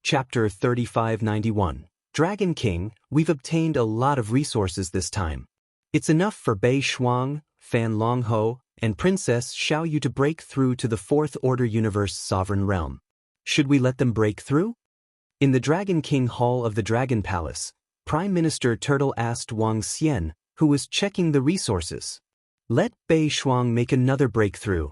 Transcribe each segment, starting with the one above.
Chapter 3591. Dragon King, we've obtained a lot of resources this time. It's enough for Bei Shuang, Fan Longho, and Princess Xiao Yu to break through to the Fourth Order Universe Sovereign Realm. Should we let them break through? In the Dragon King Hall of the Dragon Palace, Prime Minister Turtle asked Wang Xian, who was checking the resources. Let Bei Shuang make another breakthrough.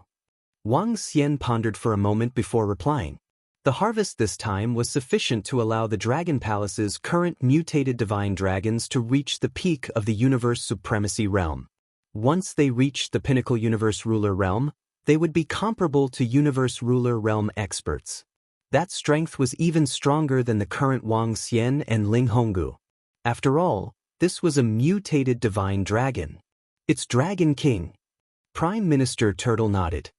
Wang Xian pondered for a moment before replying. The harvest this time was sufficient to allow the Dragon Palace's current mutated divine dragons to reach the peak of the Universe Supremacy Realm. Once they reached the Pinnacle Universe Ruler Realm, they would be comparable to Universe Ruler Realm experts. That strength was even stronger than the current Wang Xian and Ling Honggu. After all, this was a mutated divine dragon. It's Dragon King. Prime Minister Turtle nodded.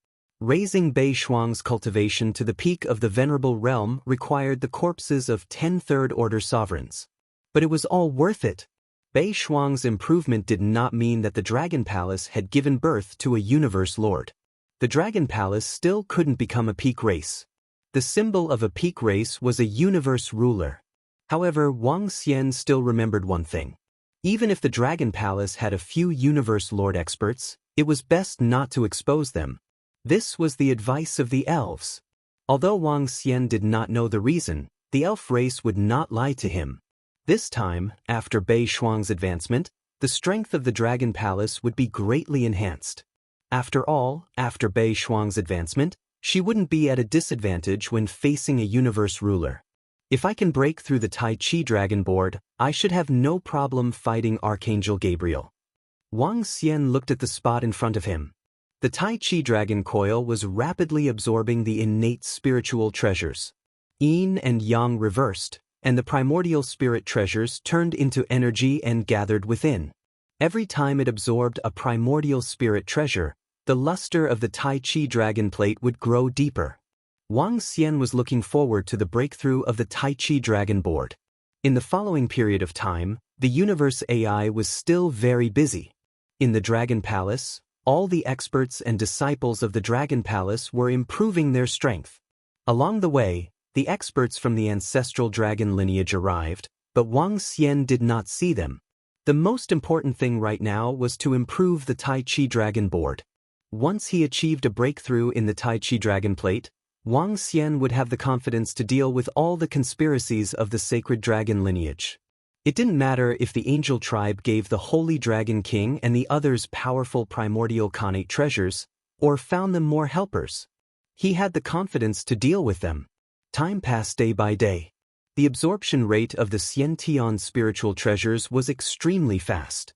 Raising Bei Shuang's cultivation to the peak of the Venerable Realm required the corpses of 10 Third-Order sovereigns. But it was all worth it. Bei Shuang's improvement did not mean that the Dragon Palace had given birth to a Universe Lord. The Dragon Palace still couldn't become a peak race. The symbol of a peak race was a Universe Ruler. However, Wang Xian still remembered one thing. Even if the Dragon Palace had a few Universe Lord experts, it was best not to expose them. This was the advice of the elves. Although Wang Xian did not know the reason, the elf race would not lie to him. This time, after Bei Shuang's advancement, the strength of the Dragon Palace would be greatly enhanced. After all, after Bei Shuang's advancement, she wouldn't be at a disadvantage when facing a universe ruler. If I can break through the Tai Chi Dragon Board, I should have no problem fighting Archangel Gabriel. Wang Xian looked at the spot in front of him. The Tai Chi Dragon Coil was rapidly absorbing the innate spiritual treasures. Yin and Yang reversed, and the primordial spirit treasures turned into energy and gathered within. Every time it absorbed a primordial spirit treasure, the luster of the Tai Chi Dragon Plate would grow deeper. Wang Xian was looking forward to the breakthrough of the Tai Chi Dragon Board. In the following period of time, the Universe AI was still very busy. In the Dragon Palace, all the experts and disciples of the Dragon Palace were improving their strength. Along the way, the experts from the ancestral dragon lineage arrived, but Wang Xian did not see them. The most important thing right now was to improve the Tai Chi Dragon Board. Once he achieved a breakthrough in the Tai Chi Dragon Plate, Wang Xian would have the confidence to deal with all the conspiracies of the sacred dragon lineage. It didn't matter if the angel tribe gave the Holy Dragon King and the others powerful primordial connate treasures, or found them more helpers. He had the confidence to deal with them. Time passed day by day. The absorption rate of the Xiantian spiritual treasures was extremely fast.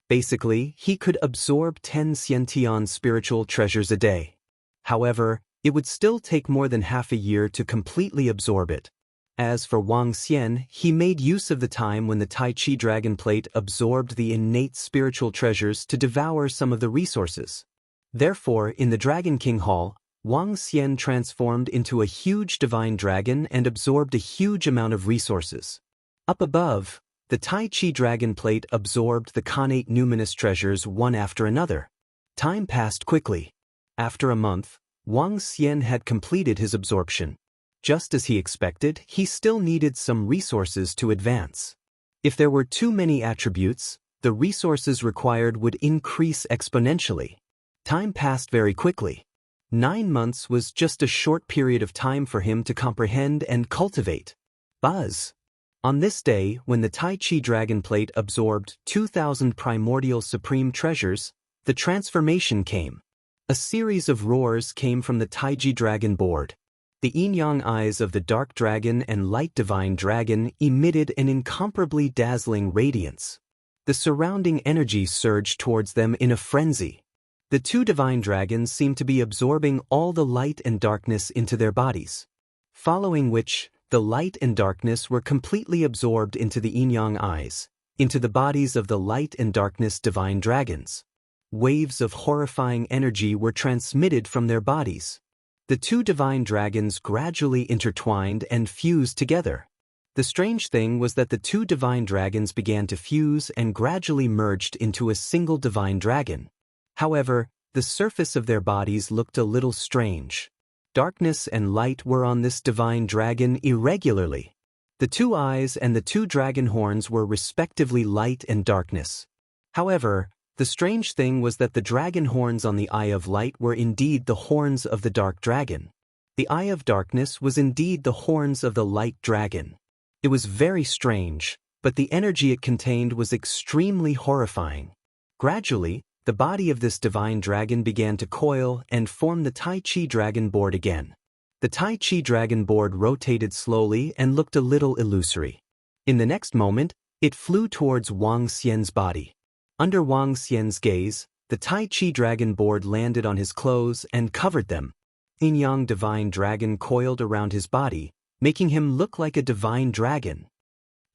Basically, he could absorb 10 Xiantian spiritual treasures a day. However, it would still take more than half a year to completely absorb it. As for Wang Xian, he made use of the time when the Tai Chi Dragon Plate absorbed the innate spiritual treasures to devour some of the resources. Therefore, in the Dragon King Hall, Wang Xian transformed into a huge divine dragon and absorbed a huge amount of resources. Up above, the Tai Chi Dragon Plate absorbed the connate numinous treasures one after another. Time passed quickly. After a month, Wang Xian had completed his absorption. Just as he expected, he still needed some resources to advance. If there were too many attributes, the resources required would increase exponentially. Time passed very quickly. 9 months was just a short period of time for him to comprehend and cultivate. Buzz! On this day, when the Tai Chi Dragon Plate absorbed 2,000 primordial supreme treasures, the transformation came. A series of roars came from the Tai Chi Dragon Board. The yin-yang eyes of the dark dragon and light divine dragon emitted an incomparably dazzling radiance. The surrounding energy surged towards them in a frenzy. The two divine dragons seemed to be absorbing all the light and darkness into their bodies. Following which, the light and darkness were completely absorbed into the yin-yang eyes, into the bodies of the light and darkness divine dragons. Waves of horrifying energy were transmitted from their bodies. The two divine dragons gradually intertwined and fused together. The strange thing was that the two divine dragons began to fuse and gradually merged into a single divine dragon. However, the surface of their bodies looked a little strange. darkness and light were on this divine dragon irregularly. The two eyes and the two dragon horns were respectively light and darkness. However, the strange thing was that the dragon horns on the Eye of Light were indeed the horns of the dark dragon. The Eye of Darkness was indeed the horns of the light dragon. It was very strange, but the energy it contained was extremely horrifying. Gradually, the body of this divine dragon began to coil and form the Tai Chi dragon board again. The Tai Chi dragon board rotated slowly and looked a little illusory. In the next moment, it flew towards Wang Xian's body. Under Wang Xian's gaze, the Tai Chi dragon board landed on his clothes and covered them. Yin-Yang divine dragon coiled around his body, making him look like a divine dragon.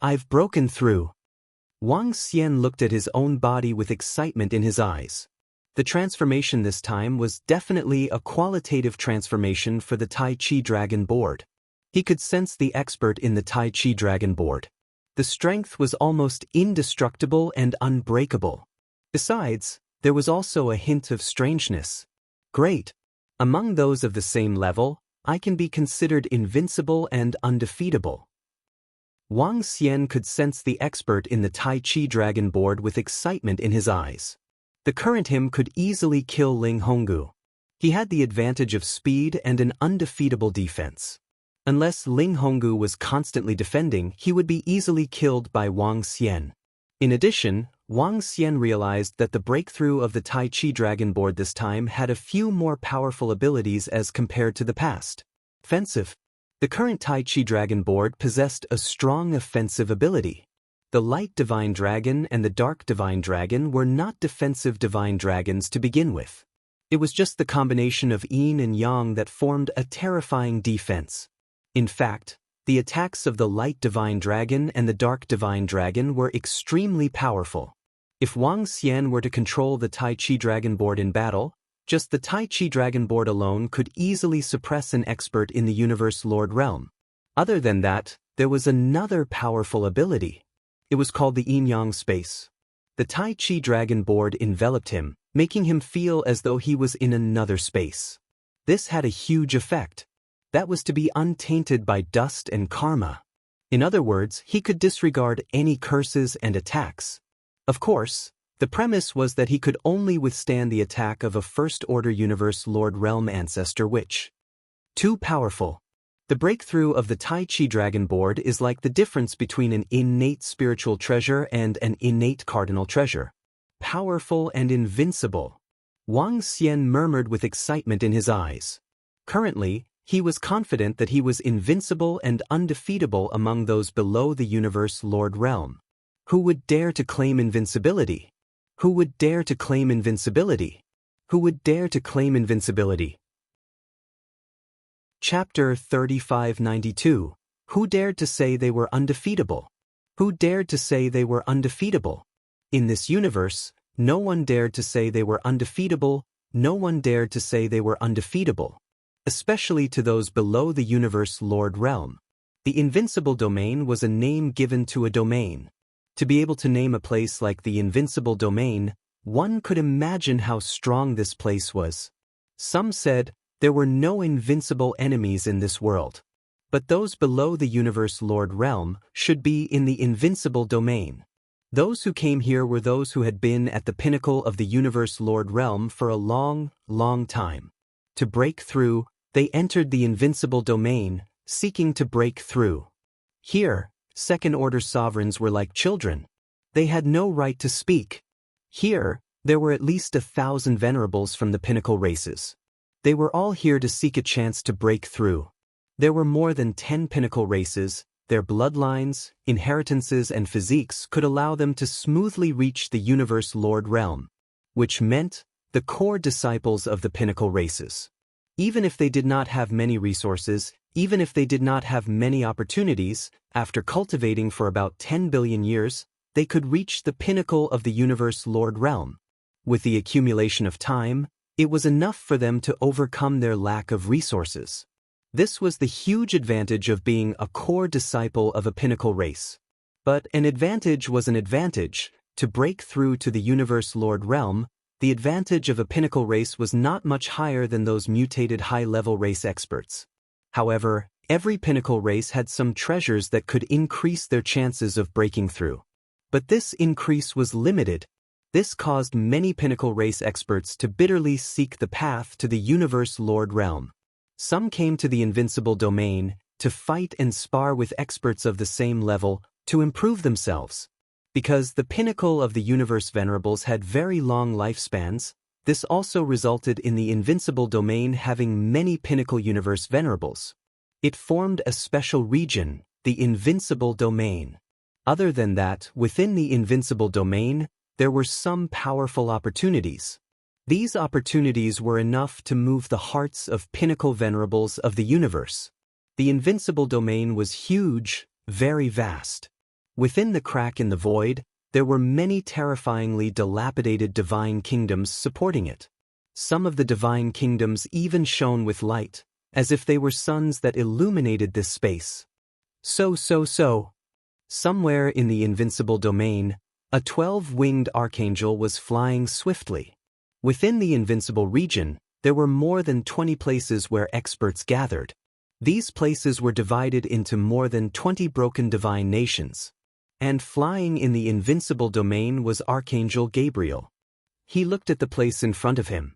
I've broken through. Wang Xian looked at his own body with excitement in his eyes. The transformation this time was definitely a qualitative transformation for the Tai Chi dragon board. He could sense the expert in the Tai Chi dragon board. The strength was almost indestructible and unbreakable. Besides, there was also a hint of strangeness. Great. Among those of the same level, I can be considered invincible and undefeatable. Wang Xian could sense the expert in the Tai Chi dragon board with excitement in his eyes. The current him could easily kill Ling Honggu. He had the advantage of speed and an undefeatable defense. Unless Ling Honggu was constantly defending, he would be easily killed by Wang Xian. In addition, Wang Xian realized that the breakthrough of the Tai Chi dragon board this time had a few more powerful abilities as compared to the past. Offensive. The current Tai Chi dragon board possessed a strong offensive ability. The light divine dragon and the dark divine dragon were not defensive divine dragons to begin with. It was just the combination of yin and yang that formed a terrifying defense. In fact, the attacks of the light divine dragon and the dark divine dragon were extremely powerful. If Wang Xian were to control the Tai Chi dragon board in battle, just the Tai Chi dragon board alone could easily suppress an expert in the Universe Lord realm. Other than that, there was another powerful ability. It was called the yin-yang space. The Tai Chi dragon board enveloped him, making him feel as though he was in another space. This had a huge effect. That was to be untainted by dust and karma. In other words, he could disregard any curses and attacks. Of course, the premise was that he could only withstand the attack of a first-order Universe Lord Realm ancestor which. Too powerful. The breakthrough of the Tai Chi dragon board is like the difference between an innate spiritual treasure and an innate cardinal treasure. Powerful and invincible. Wang Xian murmured with excitement in his eyes. Currently, he was confident that he was invincible and undefeatable among those below the Universe Lord realm. Who would dare to claim invincibility? Who would dare to claim invincibility? Who would dare to claim invincibility? Chapter 3592. Who dared to say they were undefeatable? Who dared to say they were undefeatable? In this universe, no one dared to say they were undefeatable, no one dared to say they were undefeatable. Especially to those below the Universe Lord realm. The Invincible domain was a name given to a domain. To be able to name a place like the Invincible domain, one could imagine how strong this place was. Some said there were no invincible enemies in this world. But those below the Universe Lord realm should be in the Invincible domain. Those who came here were those who had been at the pinnacle of the Universe Lord realm for a long, long time. To break through, they entered the Invincible domain, seeking to break through. Here, second-order sovereigns were like children. They had no right to speak. Here, there were at least 1,000 venerables from the pinnacle races. They were all here to seek a chance to break through. There were more than 10 pinnacle races. Their bloodlines, inheritances, and physiques could allow them to smoothly reach the Universe Lord realm, which meant the core disciples of the pinnacle races. Even if they did not have many resources, even if they did not have many opportunities, after cultivating for about 10 billion years, they could reach the pinnacle of the Universe Lord realm. With the accumulation of time, it was enough for them to overcome their lack of resources. This was the huge advantage of being a core disciple of a pinnacle race. But an advantage was an advantage. To break through to the Universe Lord realm, the advantage of a pinnacle race was not much higher than those mutated high-level race experts. However, every pinnacle race had some treasures that could increase their chances of breaking through. But this increase was limited. This caused many pinnacle race experts to bitterly seek the path to the Universe Lord realm. Some came to the Invincible domain to fight and spar with experts of the same level to improve themselves. Because the pinnacle of the Universe Venerables had very long lifespans, this also resulted in the Invincible domain having many pinnacle Universe Venerables. It formed a special region, the Invincible domain. Other than that, within the Invincible domain, there were some powerful opportunities. These opportunities were enough to move the hearts of pinnacle venerables of the universe. The Invincible domain was huge, very vast. Within the crack in the void, there were many terrifyingly dilapidated divine kingdoms supporting it. Some of the divine kingdoms even shone with light, as if they were suns that illuminated this space. Somewhere in the Invincible domain, a 12-winged archangel was flying swiftly. Within the Invincible region, there were more than 20 places where experts gathered. These places were divided into more than 20 broken divine nations. And flying in the Invincible domain was Archangel Gabriel. He looked at the place in front of him.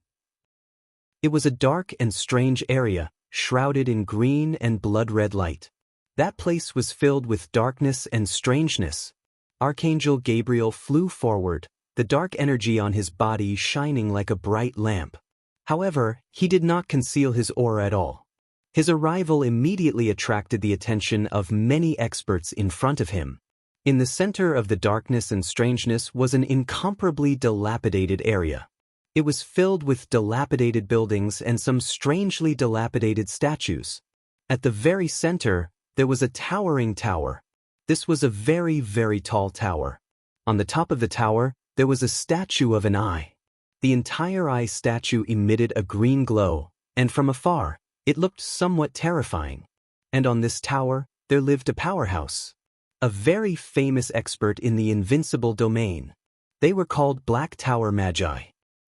It was a dark and strange area, shrouded in green and blood-red light. That place was filled with darkness and strangeness. Archangel Gabriel flew forward, the dark energy on his body shining like a bright lamp. However, he did not conceal his aura at all. His arrival immediately attracted the attention of many experts in front of him. In the center of the darkness and strangeness was an incomparably dilapidated area. It was filled with dilapidated buildings and some strangely dilapidated statues. At the very center, there was a towering tower. This was a very, very tall tower. On the top of the tower, there was a statue of an eye. The entire eye statue emitted a green glow, and from afar, it looked somewhat terrifying. And on this tower, there lived a powerhouse. A very famous expert in the Invincible domain. They were called Black Tower Magi.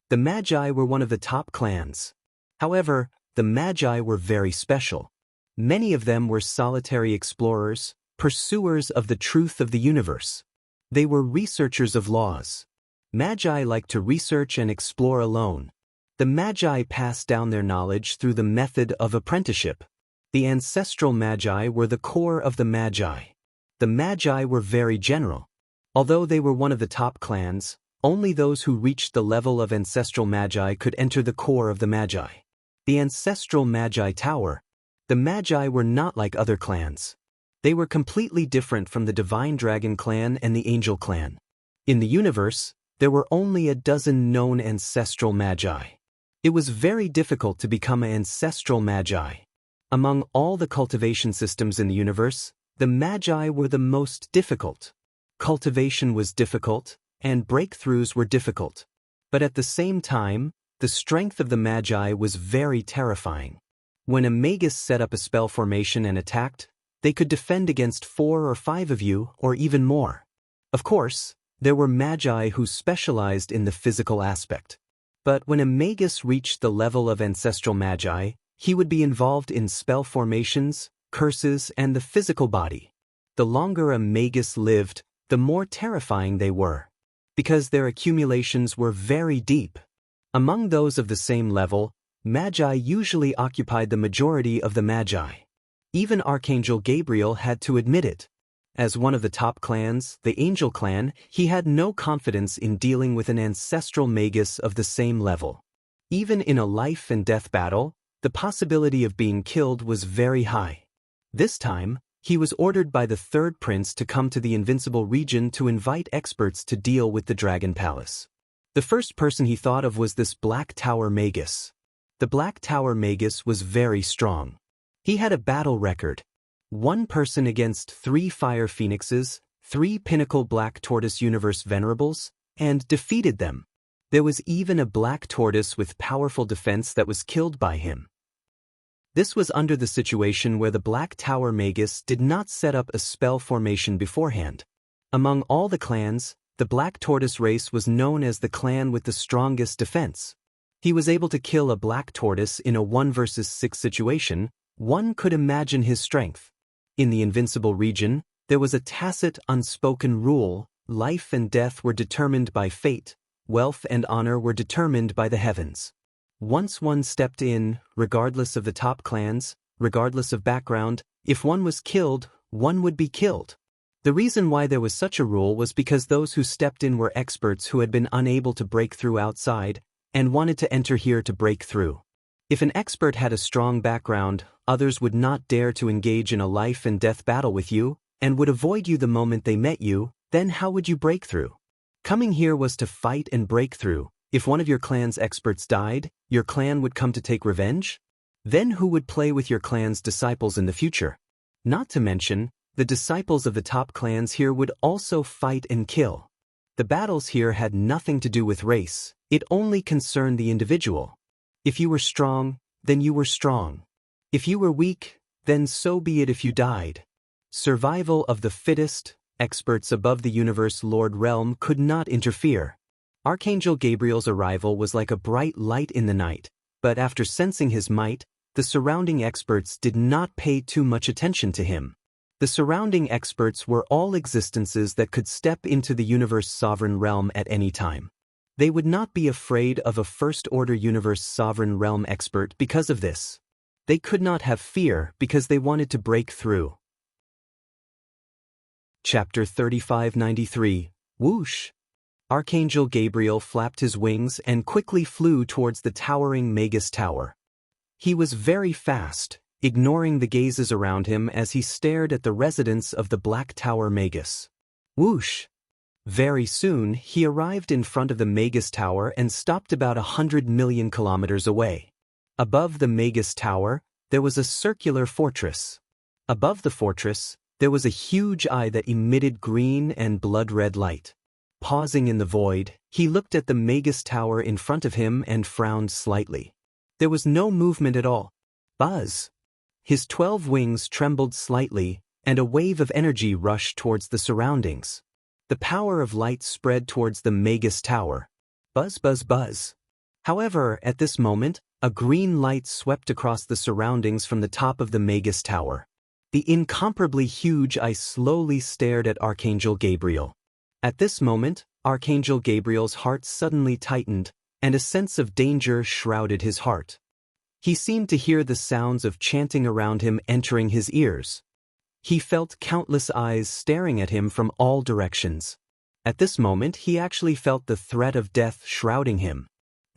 The Magi were one of the top clans. However, the Magi were very special. Many of them were solitary explorers, pursuers of the truth of the universe. They were researchers of laws. Magi liked to research and explore alone. The Magi passed down their knowledge through the method of apprenticeship. The ancestral Magi were the core of the Magi. The Magi were very general. Although they were one of the top clans, only those who reached the level of ancestral Magi could enter the core of the Magi. The ancestral Magi Tower. The Magi were not like other clans. They were completely different from the Divine Dragon clan and the Angel clan. In the universe, there were only a dozen known ancestral Magi. It was very difficult to become an ancestral Magi. Among all the cultivation systems in the universe, the Magi were the most difficult. Cultivation was difficult, and breakthroughs were difficult. But at the same time, the strength of the Magi was very terrifying. When a Magus set up a spell formation and attacked, they could defend against 4 or 5 of you, or even more. Of course, there were Magi who specialized in the physical aspect. But when a Magus reached the level of ancestral Magi, he would be involved in spell formations, curses, and the physical body. The longer a Magus lived, the more terrifying they were, because their accumulations were very deep. Among those of the same level, Magi usually occupied the majority of the Magi. Even Archangel Gabriel had to admit it. As one of the top clans, the Angel clan, he had no confidence in dealing with an ancestral Magus of the same level. Even in a life and death battle, the possibility of being killed was very high. This time, he was ordered by the third prince to come to the Invincible region to invite experts to deal with the Dragon Palace. The first person he thought of was this Black Tower Magus. The Black Tower Magus was very strong. He had a battle record. 1 person against 3 Fire Phoenixes, 3 Pinnacle Black Tortoise Universe Venerables, and defeated them. There was even a Black Tortoise with powerful defense that was killed by him. This was under the situation where the Black Tower Magus did not set up a spell formation beforehand. Among all the clans, The Black Tortoise race was known as the clan with the strongest defense. He was able to kill a black tortoise in a 1 versus 6 situation. One could imagine his strength. In the Invincible region, there was a tacit, unspoken rule: life and death were determined by fate, wealth and honor were determined by the heavens. Once one stepped in, regardless of the top clans, regardless of background, if one was killed, one would be killed. The reason why there was such a rule was because those who stepped in were experts who had been unable to break through outside and wanted to enter here to break through. If an expert had a strong background, others would not dare to engage in a life and death battle with you and would avoid you the moment they met you. Then how would you break through? Coming here was to fight and break through. If one of your clan's experts died, your clan would come to take revenge? Then who would play with your clan's disciples in the future? Not to mention, the disciples of the top clans here would also fight and kill. The battles here had nothing to do with race, it only concerned the individual. If you were strong, then you were strong. If you were weak, then so be it if you died. Survival of the fittest, experts above the universe Lord realm could not interfere. Archangel Gabriel's arrival was like a bright light in the night, but after sensing his might, the surrounding experts did not pay too much attention to him. The surrounding experts were all existences that could step into the universe sovereign realm at any time. They would not be afraid of a first-order universe sovereign realm expert because of this. They could not have fear because they wanted to break through. Chapter 3593. Whoosh! Archangel Gabriel flapped his wings and quickly flew towards the towering Magus Tower. He was very fast, ignoring the gazes around him as he stared at the residence of the Black Tower Magus. Whoosh! Very soon, he arrived in front of the Magus Tower and stopped about 100 million kilometers away. Above the Magus Tower, there was a circular fortress. Above the fortress, there was a huge eye that emitted green and blood-red light. Pausing in the void, he looked at the Magus Tower in front of him and frowned slightly. There was no movement at all. Buzz! His 12 wings trembled slightly, and a wave of energy rushed towards the surroundings. The power of light spread towards the Magus Tower. Buzz, buzz, buzz. However, at this moment, a green light swept across the surroundings from the top of the Magus Tower. The incomparably huge eye slowly stared at Archangel Gabriel. At this moment, Archangel Gabriel's heart suddenly tightened, and a sense of danger shrouded his heart. He seemed to hear the sounds of chanting around him entering his ears. He felt countless eyes staring at him from all directions. At this moment, he actually felt the threat of death shrouding him.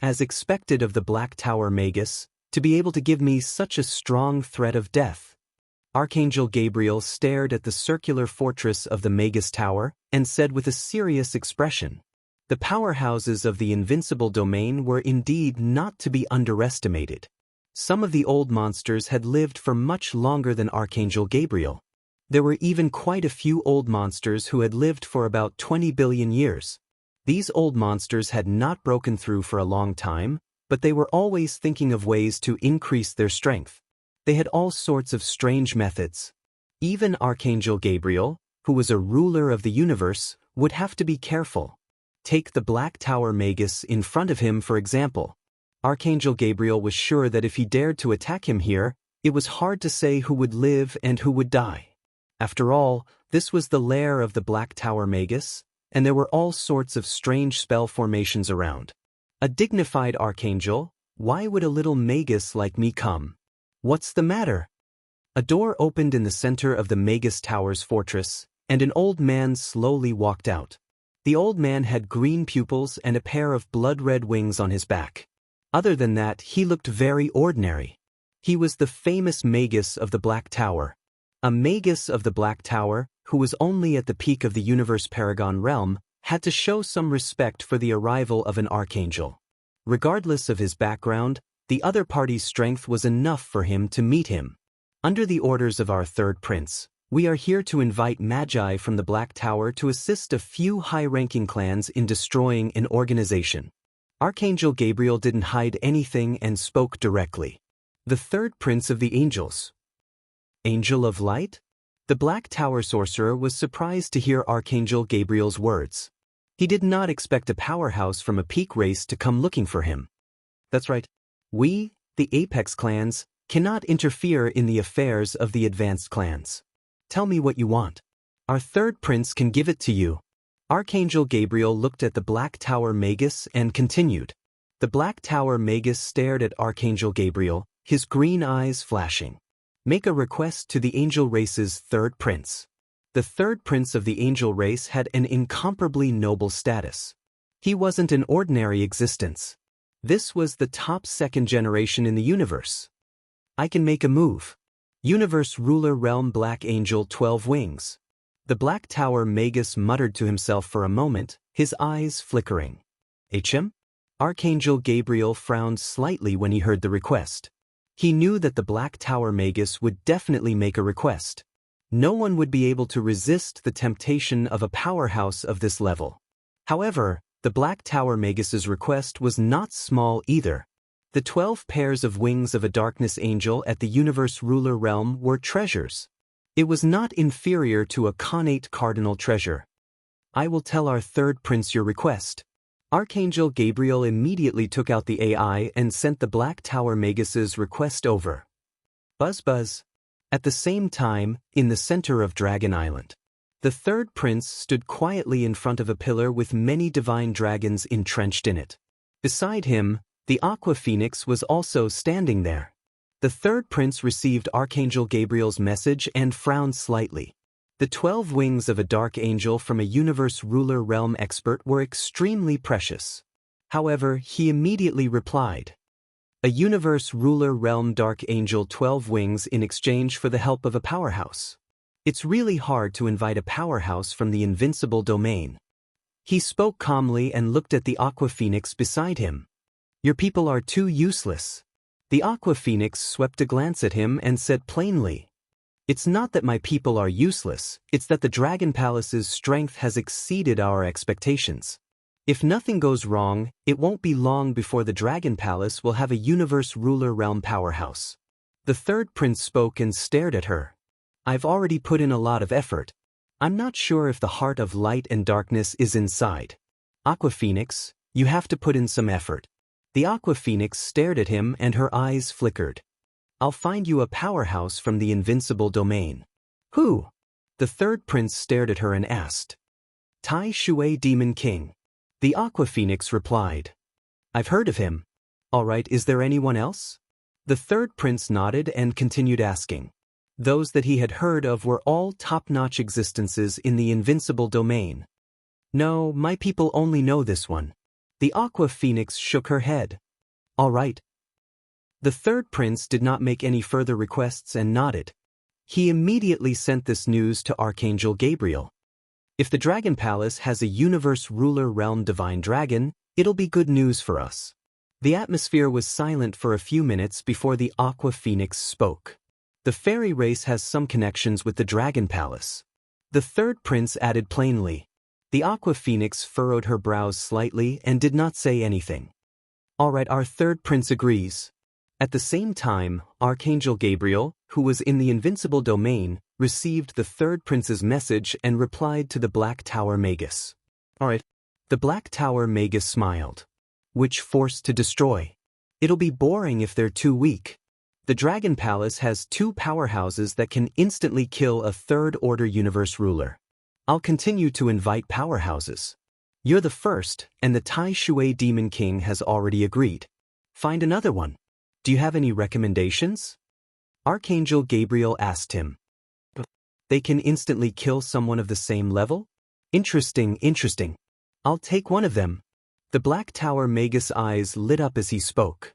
As expected of the Black Tower Magus, to be able to give me such a strong threat of death. Archangel Gabriel stared at the circular fortress of the Magus Tower and said with a serious expression, "The powerhouses of the Invincible domain were indeed not to be underestimated." Some of the old monsters had lived for much longer than Archangel Gabriel. There were even quite a few old monsters who had lived for about 20 billion years. These old monsters had not broken through for a long time, but they were always thinking of ways to increase their strength. They had all sorts of strange methods. Even Archangel Gabriel, who was a ruler of the universe, would have to be careful. Take the Black Tower Magus in front of him, for example. Archangel Gabriel was sure that if he dared to attack him here, it was hard to say who would live and who would die. After all, this was the lair of the Black Tower Magus, and there were all sorts of strange spell formations around. A dignified archangel, why would a little Magus like me come? What's the matter? A door opened in the center of the Magus Tower's fortress, and an old man slowly walked out. The old man had green pupils and a pair of blood-red wings on his back. Other than that, he looked very ordinary. He was the famous Magus of the Black Tower. A Magus of the Black Tower, who was only at the peak of the universe Paragon realm, had to show some respect for the arrival of an archangel. Regardless of his background, the other party's strength was enough for him to meet him. Under the orders of our third prince, we are here to invite Magi from the Black Tower to assist a few high-ranking clans in destroying an organization. Archangel Gabriel didn't hide anything and spoke directly. The third prince of the angels. Angel of Light? The Black Tower sorcerer was surprised to hear Archangel Gabriel's words. He did not expect a powerhouse from a peak race to come looking for him. That's right. We, the Apex clans, cannot interfere in the affairs of the advanced clans. Tell me what you want. Our third prince can give it to you. Archangel Gabriel looked at the Black Tower Magus and continued. The Black Tower Magus stared at Archangel Gabriel, his green eyes flashing. Make a request to the angel race's third prince. The third prince of the angel race had an incomparably noble status. He wasn't an ordinary existence. This was the top second generation in the universe. I can make a move. Universe Ruler Realm Black Angel 12 Wings. The Black Tower Magus muttered to himself for a moment, his eyes flickering. HM? Archangel Gabriel frowned slightly when he heard the request. He knew that the Black Tower Magus would definitely make a request. No one would be able to resist the temptation of a powerhouse of this level. However, the Black Tower Magus's request was not small either. The 12 pairs of wings of a darkness angel at the Universe Ruler Realm were treasures. It was not inferior to a connate cardinal treasure. I will tell our third prince your request. Archangel Gabriel immediately took out the AI and sent the Black Tower Magus's request over. Buzz buzz. At the same time, in the center of Dragon Island, the third prince stood quietly in front of a pillar with many divine dragons entrenched in it. Beside him, the Aqua Phoenix was also standing there. The third prince received Archangel Gabriel's message and frowned slightly. The 12 wings of a dark angel from a Universe Ruler Realm expert were extremely precious. However, he immediately replied. A Universe Ruler Realm Dark Angel 12 wings in exchange for the help of a powerhouse. It's really hard to invite a powerhouse from the Invincible domain. He spoke calmly and looked at the Aqua Phoenix beside him. Your people are too useless. The Aqua Phoenix swept a glance at him and said plainly. It's not that my people are useless, it's that the Dragon Palace's strength has exceeded our expectations. If nothing goes wrong, it won't be long before the Dragon Palace will have a Universe Ruler Realm powerhouse. The third prince spoke and stared at her. I've already put in a lot of effort. I'm not sure if the heart of light and darkness is inside. Aqua Phoenix, you have to put in some effort. The Aqua Phoenix stared at him and her eyes flickered. I'll find you a powerhouse from the Invincible domain. Who? The third prince stared at her and asked. Tai Shui Demon King. The Aqua Phoenix replied. I've heard of him. All right, is there anyone else? The third prince nodded and continued asking. Those that he had heard of were all top-notch existences in the Invincible domain. No, my people only know this one. The Aqua Phoenix shook her head. All right. The third prince did not make any further requests and nodded. He immediately sent this news to Archangel Gabriel. If the Dragon Palace has a Universe Ruler Realm Divine Dragon, it'll be good news for us. The atmosphere was silent for a few minutes before the Aqua Phoenix spoke. The fairy race has some connections with the Dragon Palace. The third prince added plainly. The Aqua Phoenix furrowed her brows slightly and did not say anything. All right, our third prince agrees. At the same time, Archangel Gabriel, who was in the Invincible domain, received the third prince's message and replied to the Black Tower Magus. All right. The Black Tower Magus smiled. Which force to destroy? It'll be boring if they're too weak. The Dragon Palace has 2 powerhouses that can instantly kill a third-order universe ruler. I'll continue to invite powerhouses. You're the first, and the Tai Shui Demon King has already agreed. Find another one. Do you have any recommendations? Archangel Gabriel asked him. They can instantly kill someone of the same level? Interesting. I'll take one of them. The Black Tower Magus' eyes lit up as he spoke.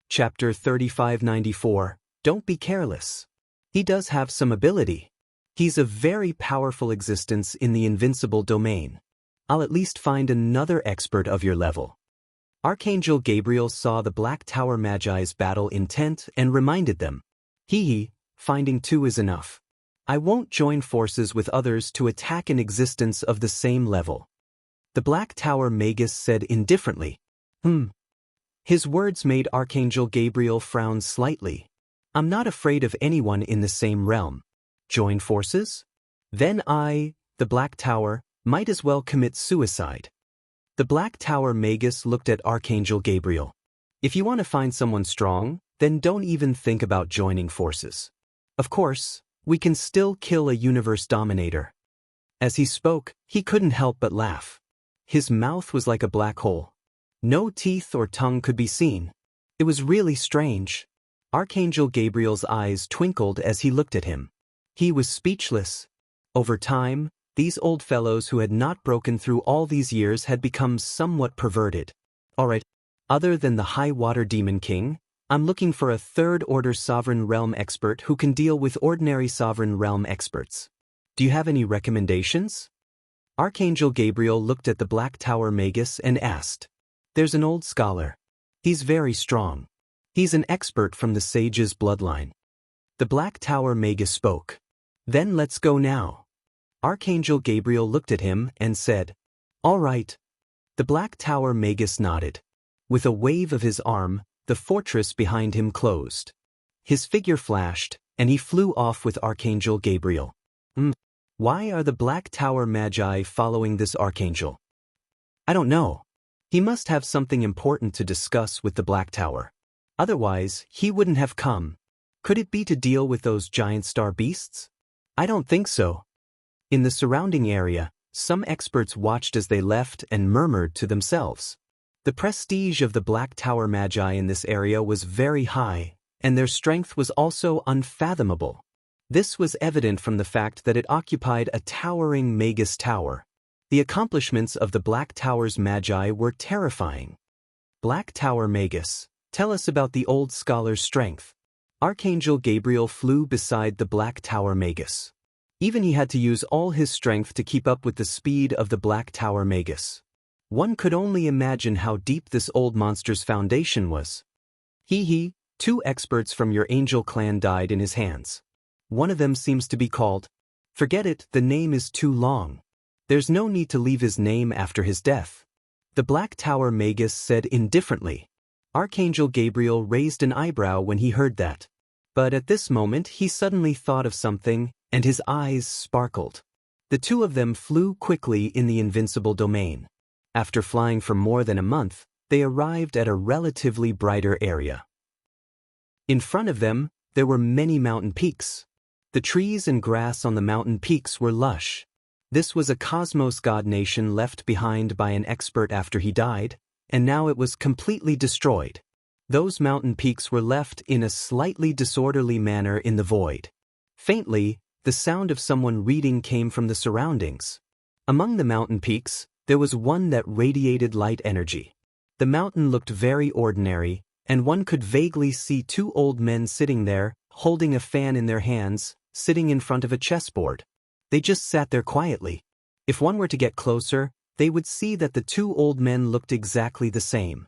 Chapter 3594. Don't be careless. He does have some ability. He's a very powerful existence in the Invincible domain. I'll at least find another expert of your level. Archangel Gabriel saw the Black Tower Magi's battle intent and reminded them. Finding 2 is enough. I won't join forces with others to attack an existence of the same level. The Black Tower Magus said indifferently. His words made Archangel Gabriel frown slightly. I'm not afraid of anyone in the same realm. Join forces? Then the Black Tower, Might as well commit suicide. The Black Tower Magus looked at Archangel Gabriel. If you want to find someone strong, then don't even think about joining forces. Of course, we can still kill a universe dominator. As he spoke, he couldn't help but laugh. His mouth was like a black hole. No teeth or tongue could be seen. It was really strange. Archangel Gabriel's eyes twinkled as he looked at him. He was speechless. Over time, these old fellows who had not broken through all these years had become somewhat perverted. Alright, other than the High Water Demon King, I'm looking for a third-order Sovereign Realm expert who can deal with ordinary Sovereign Realm experts. Do you have any recommendations? Archangel Gabriel looked at the Black Tower Magus and asked. There's an old scholar. He's very strong. He's an expert from the Sage's bloodline. The Black Tower Magus spoke. Then let's go now. Archangel Gabriel looked at him and said, All right. The Black Tower Magus nodded. With a wave of his arm, the fortress behind him closed. His figure flashed, and he flew off with Archangel Gabriel. Why are the Black Tower Magi following this Archangel? I don't know. He must have something important to discuss with the Black Tower. Otherwise, he wouldn't have come. Could it be to deal with those giant star beasts? I don't think so. In the surrounding area, some experts watched as they left and murmured to themselves. The prestige of the Black Tower Magi in this area was very high, and their strength was also unfathomable. This was evident from the fact that it occupied a towering Magus tower. The accomplishments of the Black Tower's Magi were terrifying. Black Tower Magus, tell us about the old scholar's strength. Archangel Gabriel flew beside the Black Tower Magus. Even he had to use all his strength to keep up with the speed of the Black Tower Magus. One could only imagine how deep this old monster's foundation was. Two experts from your angel clan died in his hands. One of them seems to be called. Forget it, the name is too long. There's no need to leave his name after his death. The Black Tower Magus said indifferently. Archangel Gabriel raised an eyebrow when he heard that. But at this moment he suddenly thought of something, and his eyes sparkled. The two of them flew quickly in the Invincible domain. After flying for more than a month, they arrived at a relatively brighter area. In front of them, there were many mountain peaks. The trees and grass on the mountain peaks were lush. This was a cosmos god nation left behind by an expert after he died, and now it was completely destroyed. Those mountain peaks were left in a slightly disorderly manner in the void. Faintly, the sound of someone reading came from the surroundings. Among the mountain peaks, there was one that radiated light energy. The mountain looked very ordinary, and one could vaguely see two old men sitting there, holding a fan in their hands, sitting in front of a chessboard. They just sat there quietly. If one were to get closer, they would see that the two old men looked exactly the same.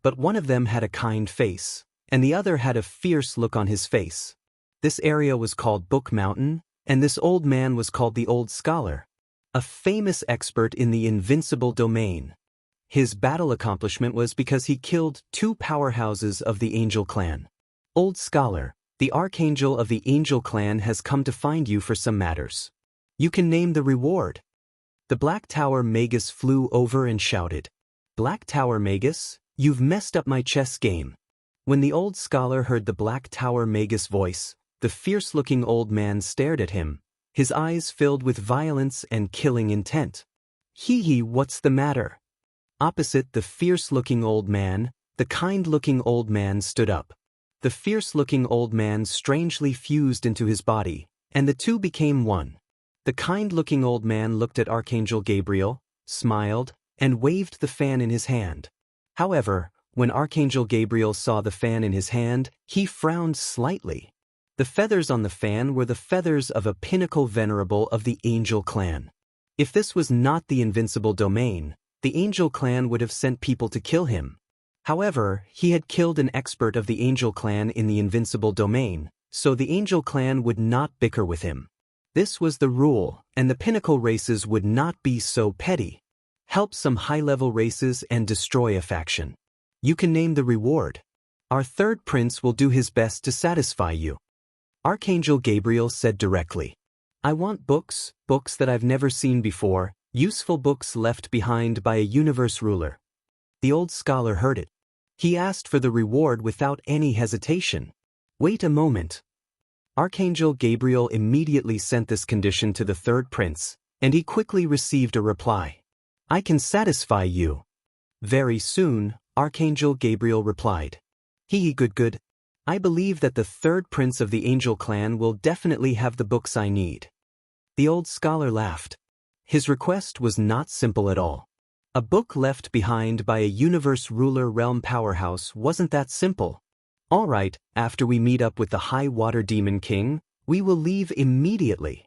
But one of them had a kind face, and the other had a fierce look on his face. This area was called Book Mountain, and this old man was called the Old Scholar, a famous expert in the Invincible domain. His battle accomplishment was because he killed two powerhouses of the Angel Clan. Old Scholar, the Archangel of the Angel Clan has come to find you for some matters. You can name the reward. The Black Tower Magus flew over and shouted, Black Tower Magus, you've messed up my chess game. When the Old Scholar heard the Black Tower Magus voice, the fierce-looking old man stared at him, his eyes filled with violence and killing intent. What's the matter? Opposite the fierce-looking old man, the kind-looking old man stood up. The fierce-looking old man strangely fused into his body, and the two became one. The kind-looking old man looked at Archangel Gabriel, smiled, and waved the fan in his hand. However, when Archangel Gabriel saw the fan in his hand, he frowned slightly. The feathers on the fan were the feathers of a pinnacle venerable of the Angel Clan. If this was not the Invincible domain, the Angel Clan would have sent people to kill him. However, he had killed an expert of the Angel Clan in the Invincible domain, so the Angel Clan would not bicker with him. This was the rule, and the pinnacle races would not be so petty. Help some high-level races and destroy a faction. You can name the reward. Our third prince will do his best to satisfy you. Archangel Gabriel said directly. I want books that I've never seen before, Useful books left behind by a universe ruler. The old scholar heard it. He asked for the reward without any hesitation. Wait a moment. Archangel Gabriel immediately sent this condition to the third prince, and he quickly received a reply. I can satisfy you. Very soon, Archangel Gabriel replied. Good. I believe that the third prince of the angel clan will definitely have the books I need. The old scholar laughed. His request was not simple at all. A book left behind by a universe ruler realm powerhouse wasn't that simple. All right, after we meet up with the High Water Demon King, we will leave immediately.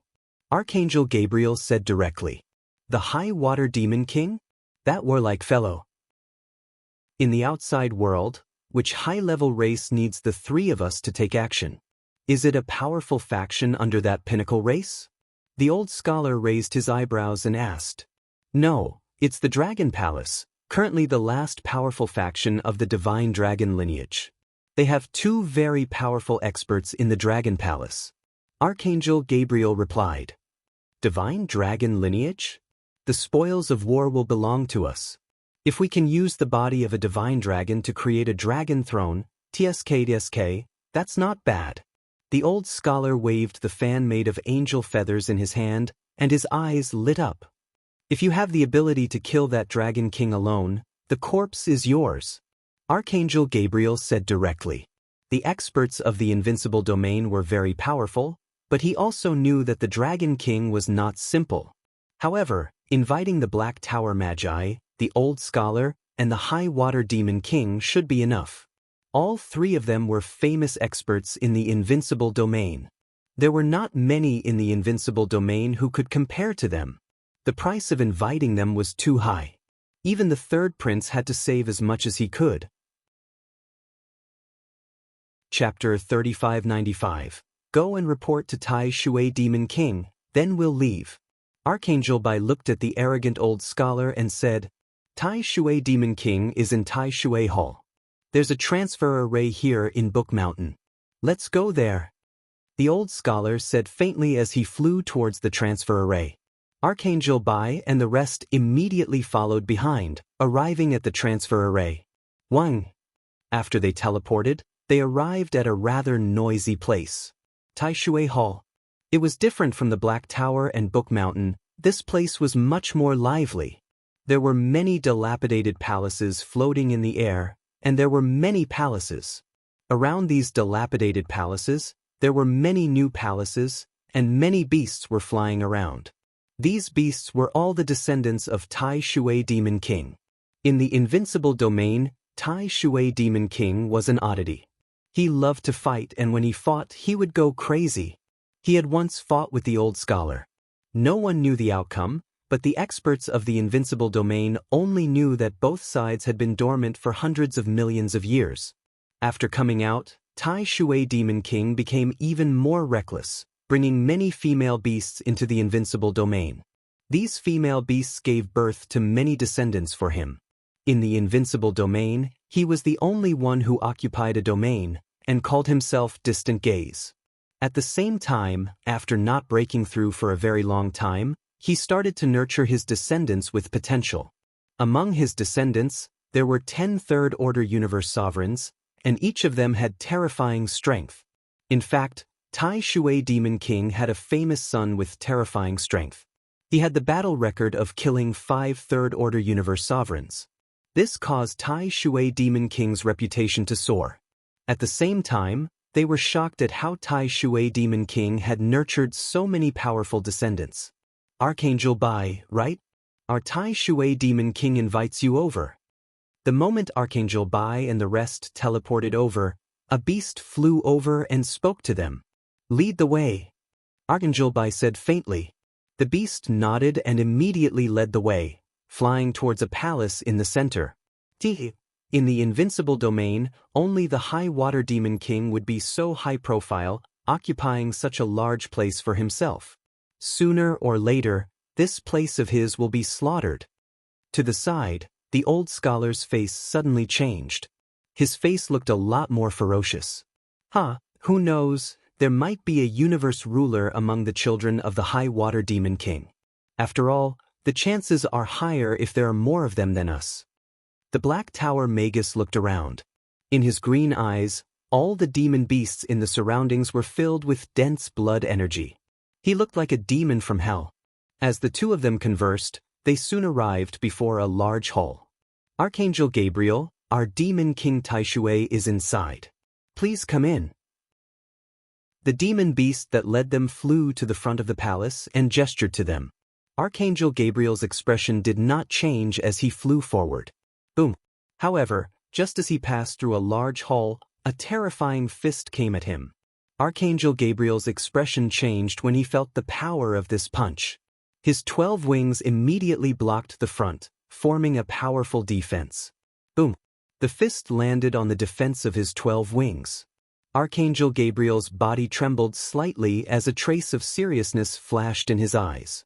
Archangel Gabriel said directly. The High Water Demon King? That warlike fellow. In the outside world, which high-level race needs the three of us to take action? Is it a powerful faction under that pinnacle race? The old scholar raised his eyebrows and asked. No, it's the Dragon Palace, currently the last powerful faction of the Divine Dragon lineage. They have two very powerful experts in the Dragon Palace. Archangel Gabriel replied. Divine Dragon lineage? The spoils of war will belong to us. If we can use the body of a divine dragon to create a dragon throne, TSK, that's not bad. The old scholar waved the fan made of angel feathers in his hand, and his eyes lit up. If you have the ability to kill that Dragon King alone, the corpse is yours. Archangel Gabriel said directly. The experts of the Invincible domain were very powerful, but he also knew that the Dragon King was not simple. However, inviting the Black Tower Magi, the old scholar, and the High Water Demon King should be enough. All three of them were famous experts in the Invincible domain. There were not many in the Invincible domain who could compare to them. The price of inviting them was too high. Even the third prince had to save as much as he could. Chapter 3595. Go and report to Tai Shui Demon King, then we'll leave. Archangel Bai looked at the arrogant old scholar and said, Tai Shui Demon King is in Tai Shui Hall. There's a transfer array here in Book Mountain. Let's go there. The old scholar said faintly as he flew towards the transfer array. Archangel Bai and the rest immediately followed behind, arriving at the transfer array. Wang. After they teleported, they arrived at a rather noisy place. Tai Shui Hall. It was different from the Black Tower and Book Mountain. This place was much more lively. There were many dilapidated palaces floating in the air, and there were many palaces. Around these dilapidated palaces, there were many new palaces, and many beasts were flying around. These beasts were all the descendants of Tai Shui Demon King. In the Invincible domain, Tai Shui Demon King was an oddity. He loved to fight, and when he fought, he would go crazy. He had once fought with the old scholar. No one knew the outcome, but the experts of the Invincible domain only knew that both sides had been dormant for hundreds of millions of years. After coming out, Tai Shui Demon King became even more reckless, bringing many female beasts into the Invincible domain. These female beasts gave birth to many descendants for him. In the Invincible domain, he was the only one who occupied a domain, and called himself Distant Gaze. At the same time, after not breaking through for a very long time, he started to nurture his descendants with potential. Among his descendants, there were 10 third-order universe sovereigns, and each of them had terrifying strength. In fact, Tai Shui Demon King had a famous son with terrifying strength. He had the battle record of killing 5 third-order universe sovereigns. This caused Tai Shui Demon King's reputation to soar. At the same time, they were shocked at how Tai Shui Demon King had nurtured so many powerful descendants. Archangel Bai, right? Our Tai Shui Demon King invites you over. The moment Archangel Bai and the rest teleported over, a beast flew over and spoke to them. Lead the way. Archangel Bai said faintly. The beast nodded and immediately led the way, flying towards a palace in the center. In the Invincible domain, only the High Water Demon King would be so high profile, occupying such a large place for himself. Sooner or later, this place of his will be slaughtered. To the side, the old scholar's face suddenly changed. His face looked a lot more ferocious. Who knows, there might be a universe ruler among the children of the High Water Demon King. After all, The chances are higher if there are more of them than us. The Black Tower Magus looked around. In his green eyes, all the demon beasts in the surroundings were filled with dense blood energy. He looked like a demon from hell. As the two of them conversed, they soon arrived before a large hall. Archangel Gabriel, our demon king Taishui is inside. Please come in. The demon beast that led them flew to the front of the palace and gestured to them. Archangel Gabriel's expression did not change as he flew forward. Boom. However, just as he passed through a large hall, a terrifying fist came at him. Archangel Gabriel's expression changed when he felt the power of this punch. His 12 wings immediately blocked the front, forming a powerful defense. Boom. The fist landed on the defense of his 12 wings. Archangel Gabriel's body trembled slightly as a trace of seriousness flashed in his eyes.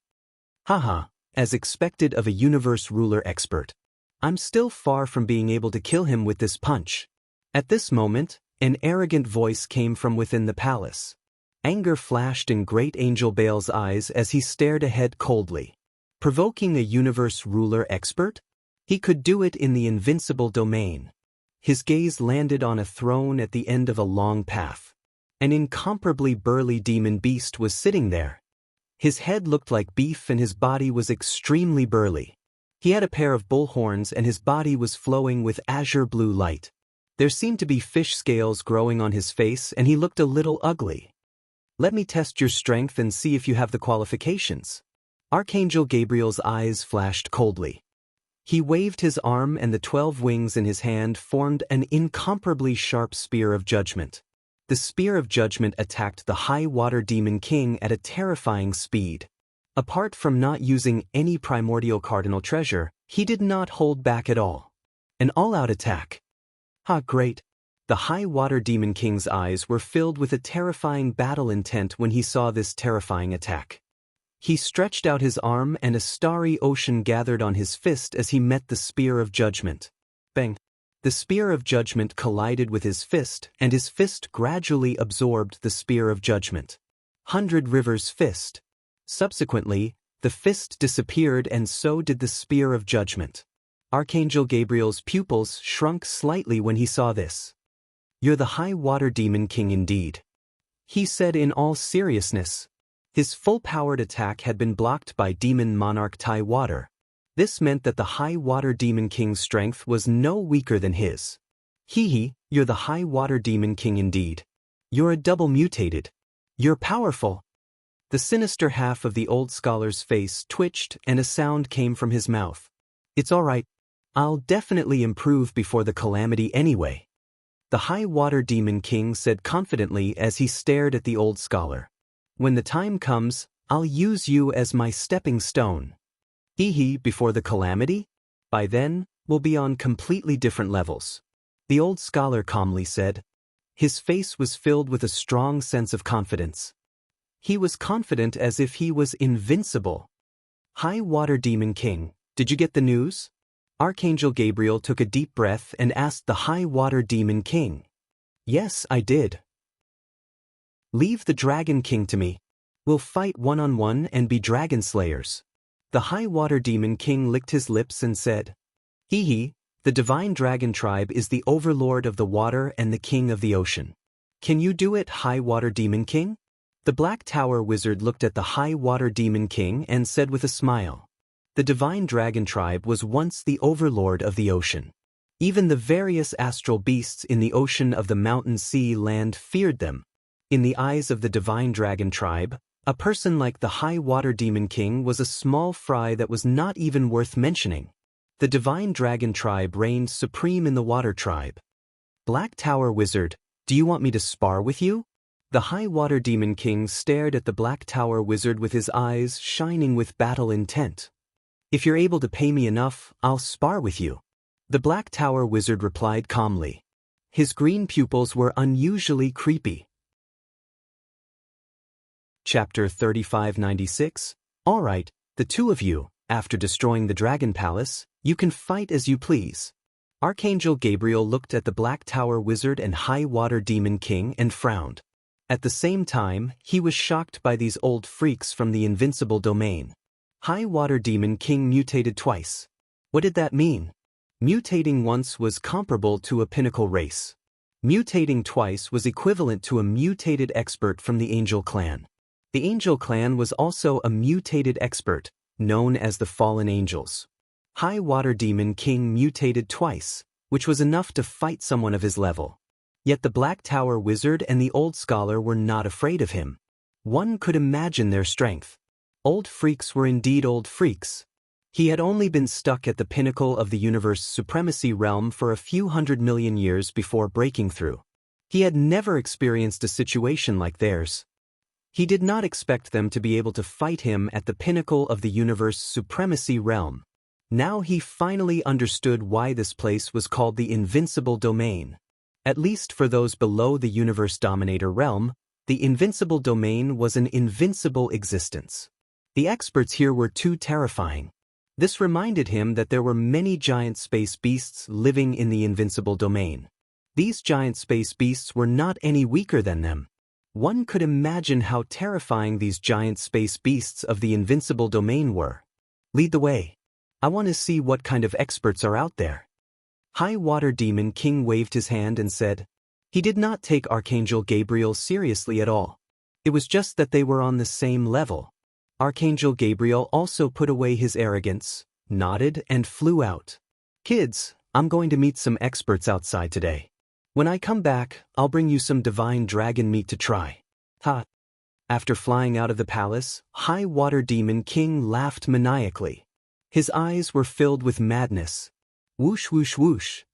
Haha, as expected of a universe ruler expert. I'm still far from being able to kill him with this punch. At this moment, an arrogant voice came from within the palace. Anger flashed in Great Angel Baal's eyes as he stared ahead coldly. Provoking a universe ruler expert? He could do it in the Invincible domain. His gaze landed on a throne at the end of a long path. An incomparably burly demon beast was sitting there. His head looked like beef and his body was extremely burly. He had a pair of bull horns and his body was flowing with azure blue light. There seemed to be fish scales growing on his face and he looked a little ugly. Let me test your strength and see if you have the qualifications. Archangel Gabriel's eyes flashed coldly. He waved his arm and the 12 wings in his hand formed an incomparably sharp spear of judgment. The spear of judgment attacked the high water demon king at a terrifying speed. Apart from not using any primordial cardinal treasure, he did not hold back at all. An all-out attack. Ha, great. The high water demon king's eyes were filled with a terrifying battle intent when he saw this terrifying attack. He stretched out his arm and a starry ocean gathered on his fist as he met the spear of judgment. Bang! The spear of judgment collided with his fist and his fist gradually absorbed the spear of judgment. 100 Rivers fist. Subsequently, the fist disappeared and so did the spear of judgment. Archangel Gabriel's pupils shrunk slightly when he saw this. You're the high water demon king indeed. He said in all seriousness. His full-powered attack had been blocked by demon monarch Tai Water. This meant that the high water demon king's strength was no weaker than his. Hee, you're the high water demon king indeed. You're a double mutated. You're powerful. The sinister half of the old scholar's face twitched and a sound came from his mouth. It's all right. I'll definitely improve before the calamity anyway. The high water demon king said confidently as he stared at the old scholar. When the time comes, I'll use you as my stepping stone. Hee, before the calamity? By then, we'll be on completely different levels. The old scholar calmly said. His face was filled with a strong sense of confidence. He was confident as if he was invincible. High water demon king, did you get the news? Archangel Gabriel took a deep breath and asked the high water demon king. Yes, I did. Leave the Dragon King to me. We'll fight one-on-one and be dragon slayers. The high water demon king licked his lips and said, Hee, the divine dragon tribe is the overlord of the water and the king of the ocean. Can you do it, high water demon king? The Black Tower wizard looked at the high water demon king and said with a smile. The divine dragon tribe was once the overlord of the ocean. Even the various astral beasts in the ocean of the mountain sea land feared them. In the eyes of the divine dragon tribe, a person like the high water demon king was a small fry that was not even worth mentioning. The divine dragon tribe reigned supreme in the water tribe. Black Tower wizard, do you want me to spar with you? The high water demon king stared at the Black Tower wizard with his eyes shining with battle intent. If you're able to pay me enough, I'll spar with you. The Black Tower wizard replied calmly. His green pupils were unusually creepy. Chapter 3596. All right, the two of you, after destroying the Dragon Palace, you can fight as you please. Archangel Gabriel looked at the Black Tower wizard and high water demon king and frowned. At the same time, he was shocked by these old freaks from the Invincible domain. High Water Demon King mutated twice. What did that mean? Mutating once was comparable to a pinnacle race. Mutating twice was equivalent to a mutated expert from the Angel Clan. The Angel Clan was also a mutated expert, known as the Fallen Angels. High Water Demon King mutated twice, which was enough to fight someone of his level. Yet the Black Tower Wizard and the Old Scholar were not afraid of him. One could imagine their strength. Old freaks were indeed old freaks. He had only been stuck at the pinnacle of the universe supremacy realm for a few 100 million years before breaking through. He had never experienced a situation like theirs. He did not expect them to be able to fight him at the pinnacle of the universe supremacy realm. Now he finally understood why this place was called the Invincible Domain. At least for those below the Universe Dominator realm, the Invincible Domain was an invincible existence. The experts here were too terrifying. This reminded him that there were many giant space beasts living in the Invincible Domain. These giant space beasts were not any weaker than them. One could imagine how terrifying these giant space beasts of the Invincible Domain were. Lead the way. I want to see what kind of experts are out there. High Water Demon King waved his hand and said. He did not take Archangel Gabriel seriously at all. It was just that they were on the same level. Archangel Gabriel also put away his arrogance, nodded, and flew out. Kids, I'm going to meet some experts outside today. When I come back, I'll bring you some divine dragon meat to try. Ha! After flying out of the palace, High Water Demon King laughed maniacally. His eyes were filled with madness. Whoosh whoosh whoosh.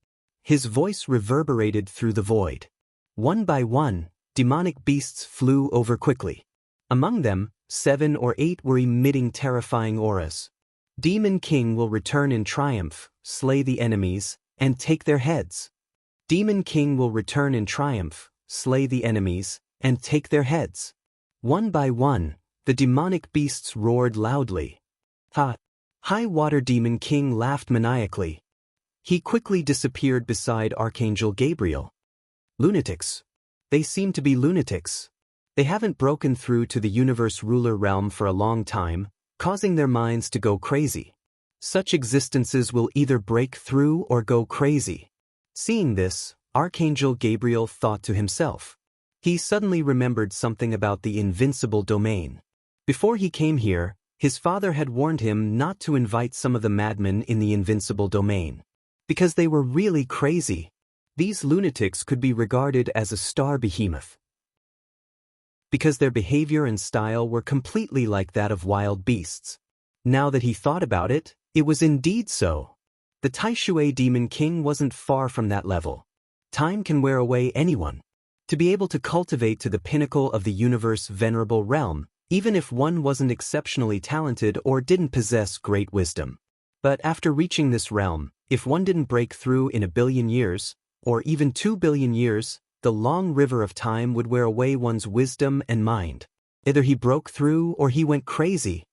His voice reverberated through the void. One by one, demonic beasts flew over quickly. Among them, 7 or 8 were emitting terrifying auras. Demon King will return in triumph, slay the enemies, and take their heads. Demon King will return in triumph, slay the enemies, and take their heads. One by one, the demonic beasts roared loudly. Ha! High Water Demon King laughed maniacally. He quickly disappeared beside Archangel Gabriel. Lunatics. They seem to be lunatics. They haven't broken through to the universe ruler realm for a long time, causing their minds to go crazy. Such existences will either break through or go crazy. Seeing this, Archangel Gabriel thought to himself. He suddenly remembered something about the Invincible Domain. Before he came here, his father had warned him not to invite some of the madmen in the Invincible Domain. Because they were really crazy. These lunatics could be regarded as a star behemoth. Because their behavior and style were completely like that of wild beasts. Now that he thought about it, it was indeed so. The Taishui Demon King wasn't far from that level. Time can wear away anyone. To be able to cultivate to the pinnacle of the universe venerable realm, even if one wasn't exceptionally talented or didn't possess great wisdom. But after reaching this realm, if one didn't break through in 1 billion years, or even 2 billion years, the long river of time would wear away one's wisdom and mind. Either he broke through or he went crazy.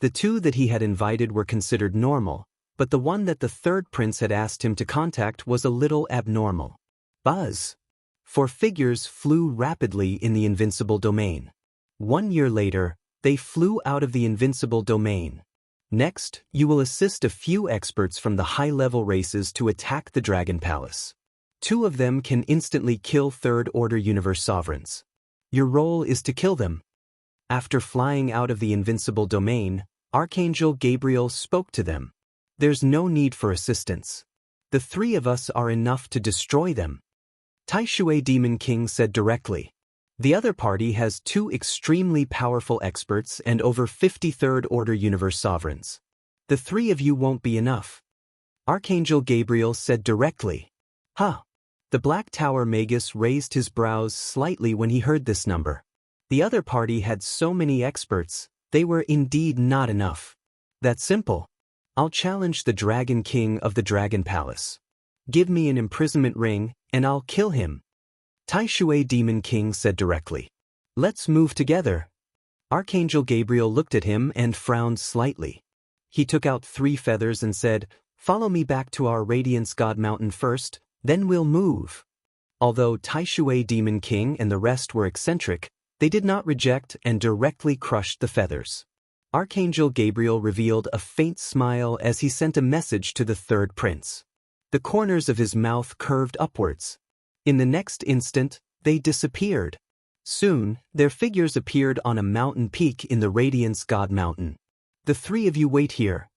The 2 that he had invited were considered normal, but the one that the 3rd prince had asked him to contact was a little abnormal. Buzz. 4 figures flew rapidly in the Invincible Domain. 1 year later, they flew out of the Invincible Domain. Next, you will assist a few experts from the high-level races to attack the Dragon Palace. 2 of them can instantly kill 3rd Order Universe Sovereigns. Your role is to kill them. After flying out of the Invincible Domain, Archangel Gabriel spoke to them. There's no need for assistance. The 3 of us are enough to destroy them. Taishui Demon King said directly. The other party has 2 extremely powerful experts and over 50 Third Order Universe Sovereigns. The 3 of you won't be enough. Archangel Gabriel said directly. Huh. The Black Tower Magus raised his brows slightly when he heard this number. The other party had so many experts, they were indeed not enough. That's simple. I'll challenge the Dragon King of the Dragon Palace. Give me an imprisonment ring, and I'll kill him. Taishui Demon King said directly. Let's move together. Archangel Gabriel looked at him and frowned slightly. He took out 3 feathers and said, Follow me back to our Radiance God Mountain first, then we'll move. Although Taishui Demon King and the rest were eccentric, they did not reject and directly crushed the feathers. Archangel Gabriel revealed a faint smile as he sent a message to the third prince. The corners of his mouth curved upwards. In the next instant, they disappeared. Soon, their figures appeared on a mountain peak in the Radiance God Mountain. "The three of you wait here,"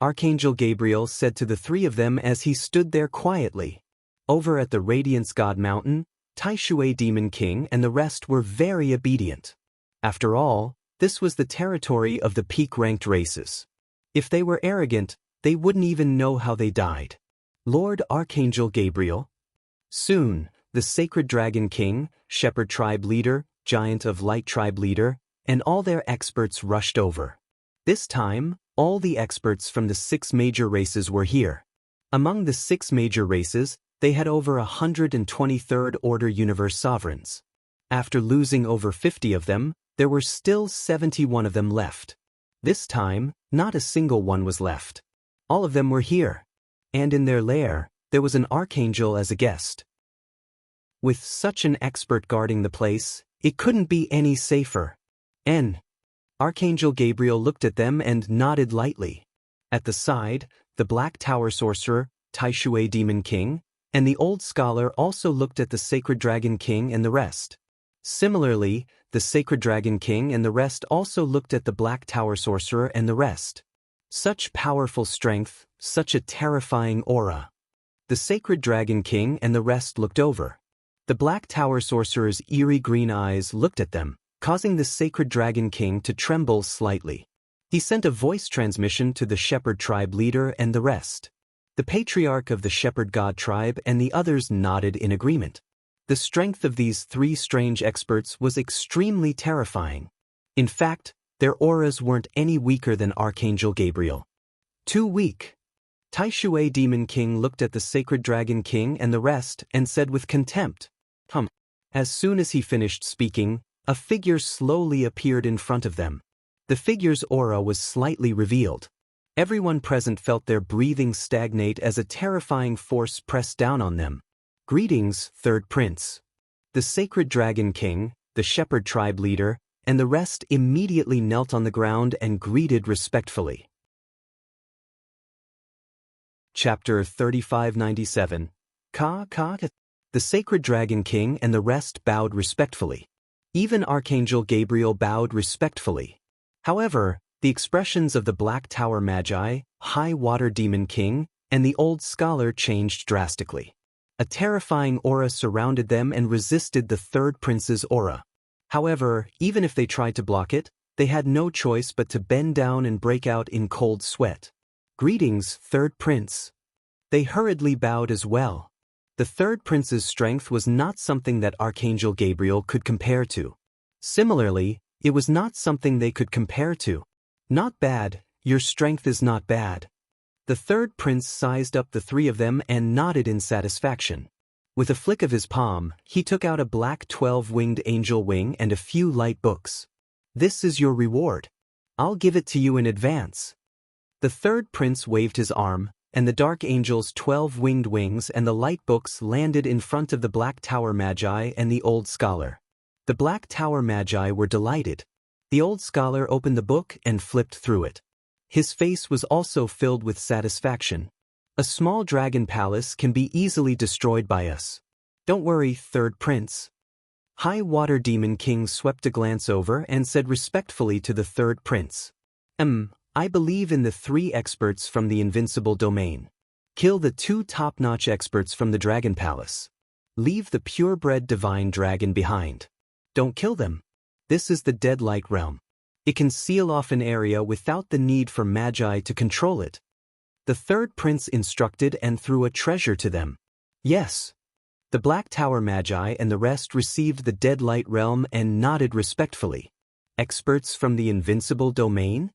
Archangel Gabriel said to the three of them as he stood there quietly. Over at the Radiance God Mountain, Taishui Demon King and the rest were very obedient. After all, this was the territory of the peak-ranked races. If they were arrogant, they wouldn't even know how they died. Lord Archangel Gabriel. Soon, the Sacred Dragon King, Shepherd Tribe Leader, Giant of Light Tribe Leader, and all their experts rushed over. This time, all the experts from the 6 major races were here. Among the 6 major races, they had over 123rd Order Universe Sovereigns. After losing over 50 of them, there were still 71 of them left. This time, not a single one was left. All of them were here. And in their lair, there was an archangel as a guest. With such an expert guarding the place, it couldn't be any safer. Archangel Gabriel looked at them and nodded lightly. At the side, the Black Tower Sorcerer, Taishui Demon King, and the Old Scholar also looked at the Sacred Dragon King and the rest. Similarly, the Sacred Dragon King and the rest also looked at the Black Tower Sorcerer and the rest. Such powerful strength, such a terrifying aura. The Sacred Dragon King and the rest looked over. The Black Tower Sorcerer's eerie green eyes looked at them, causing the Sacred Dragon King to tremble slightly. He sent a voice transmission to the Shepherd Tribe Leader and the rest. The Patriarch of the Shepherd God Tribe and the others nodded in agreement. The strength of these 3 strange experts was extremely terrifying. In fact, their auras weren't any weaker than Archangel Gabriel. Too weak. Taishui Demon King looked at the Sacred Dragon King and the rest and said with contempt, As soon as he finished speaking, a figure slowly appeared in front of them. The figure's aura was slightly revealed. Everyone present felt their breathing stagnate as a terrifying force pressed down on them. "Greetings, Third Prince." The Sacred Dragon King, the Shepherd Tribe Leader, and the rest immediately knelt on the ground and greeted respectfully. Chapter 3597. The Sacred Dragon King and the rest bowed respectfully. Even Archangel Gabriel bowed respectfully. However, the expressions of the Black Tower Magi, High Water Demon King, and the Old Scholar changed drastically. A terrifying aura surrounded them and resisted the Third Prince's aura. However, even if they tried to block it, they had no choice but to bend down and break out in cold sweat. "Greetings, Third Prince." They hurriedly bowed as well. The Third Prince's strength was not something that Archangel Gabriel could compare to. Similarly, it was not something they could compare to. "Not bad, your strength is not bad." The Third Prince sized up the 3 of them and nodded in satisfaction. With a flick of his palm, he took out a black 12-winged angel wing and a few light books. "This is your reward. I'll give it to you in advance." The Third Prince waved his arm, and the Dark Angel's 12-winged wings and the light books landed in front of the Black Tower Magi and the Old Scholar. The Black Tower Magi were delighted. The Old Scholar opened the book and flipped through it. His face was also filled with satisfaction. "A small dragon palace can be easily destroyed by us. Don't worry, Third Prince." High Water Demon King swept a glance over and said respectfully to the Third Prince, I believe in the 3 experts from the Invincible domain. Kill the 2 top-notch experts from the Dragon Palace. Leave the purebred divine dragon behind. Don't kill them. This is the Deadlight Realm. It can seal off an area without the need for magi to control it. The Third Prince instructed and threw a treasure to them. Yes. The Black Tower Magi and the rest received the Deadlight Realm and nodded respectfully. Experts from the Invincible domain?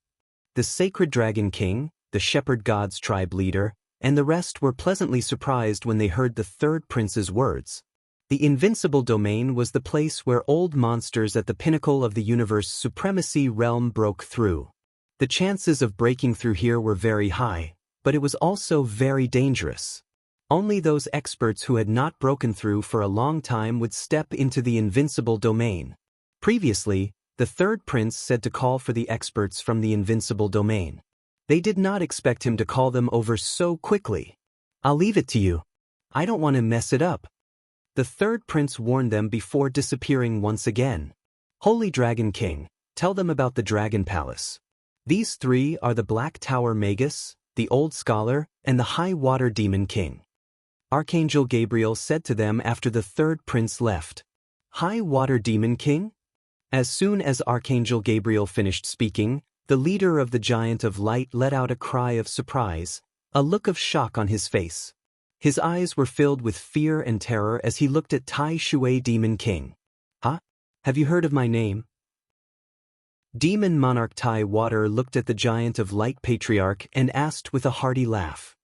The Sacred Dragon King, the Shepherd God's tribe leader, and the rest were pleasantly surprised when they heard the Third Prince's words. The Invincible domain was the place where old monsters at the pinnacle of the universe's supremacy realm broke through. The chances of breaking through here were very high, but it was also very dangerous. Only those experts who had not broken through for a long time would step into the Invincible domain. Previously, The third prince said to call for the experts from the Invincible domain. They did not expect him to call them over so quickly. I'll leave it to you. I don't want to mess it up. The third prince warned them before disappearing once again. Holy Dragon King, tell them about the Dragon Palace. These three are the Black Tower Magus, the Old Scholar, and the High Water Demon King. Archangel Gabriel said to them after the third prince left. High Water Demon King? As soon as Archangel Gabriel finished speaking, the leader of the Giant of Light let out a cry of surprise, a look of shock on his face. His eyes were filled with fear and terror as he looked at Tai Shui Demon King. Huh? Have you heard of my name? Demon Monarch Tai Water looked at the Giant of Light Patriarch and asked with a hearty laugh.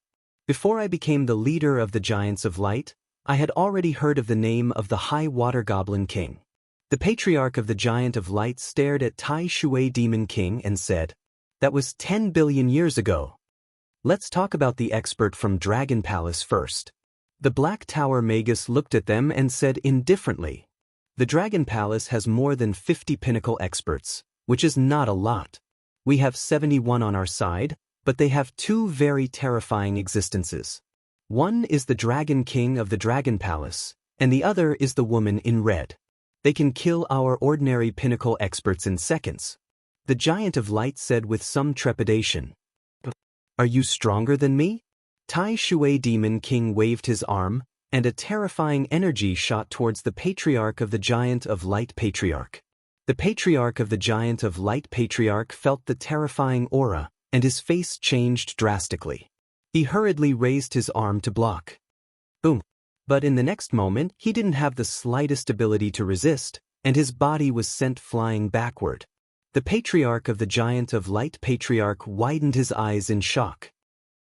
Before I became the leader of the Giants of Light, I had already heard of the name of the High Water Goblin King. The Patriarch of the Giant of Light stared at Tai Shui Demon King and said, that was 10 billion years ago. Let's talk about the expert from Dragon Palace first. The Black Tower Magus looked at them and said indifferently, the Dragon Palace has more than 50 pinnacle experts, which is not a lot. We have 71 on our side, but they have two very terrifying existences. One is the Dragon King of the Dragon Palace, and the other is the woman in red. They can kill our ordinary pinnacle experts in seconds. The Giant of Light said with some trepidation. Are you stronger than me? Tai Shui Demon King waved his arm, and a terrifying energy shot towards the Patriarch of the Giant of Light Patriarch. The Patriarch of the Giant of Light Patriarch felt the terrifying aura, and his face changed drastically. He hurriedly raised his arm to block. Boom. But in the next moment, he didn't have the slightest ability to resist, and his body was sent flying backward. The Patriarch of the Giant of Light Patriarch widened his eyes in shock.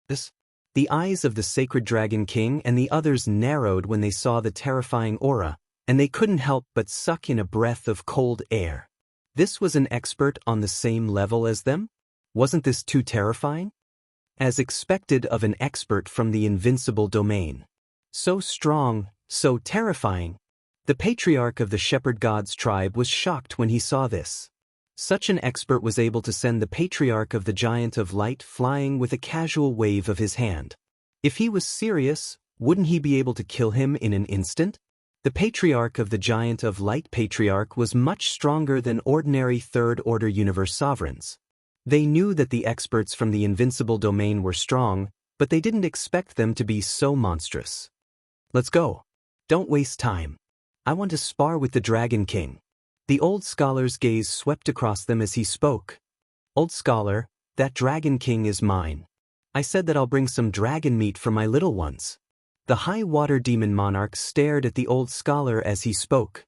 The eyes of the Sacred Dragon King and the others narrowed when they saw the terrifying aura, and they couldn't help but suck in a breath of cold air. This was an expert on the same level as them? Wasn't this too terrifying? As expected of an expert from the Invincible domain. So strong, so terrifying. The Patriarch of the Shepherd Gods tribe was shocked when he saw this. Such an expert was able to send the Patriarch of the Giant of Light flying with a casual wave of his hand. If he was serious, wouldn't he be able to kill him in an instant? The Patriarch of the Giant of Light Patriarch was much stronger than ordinary Third-Order Universe sovereigns. They knew that the experts from the Invincible domain were strong, but they didn't expect them to be so monstrous. Let's go. Don't waste time. I want to spar with the Dragon King. The Old Scholar's gaze swept across them as he spoke. Old Scholar, that Dragon King is mine. I said that I'll bring some dragon meat for my little ones. The High Water Demon Monarch stared at the Old Scholar as he spoke.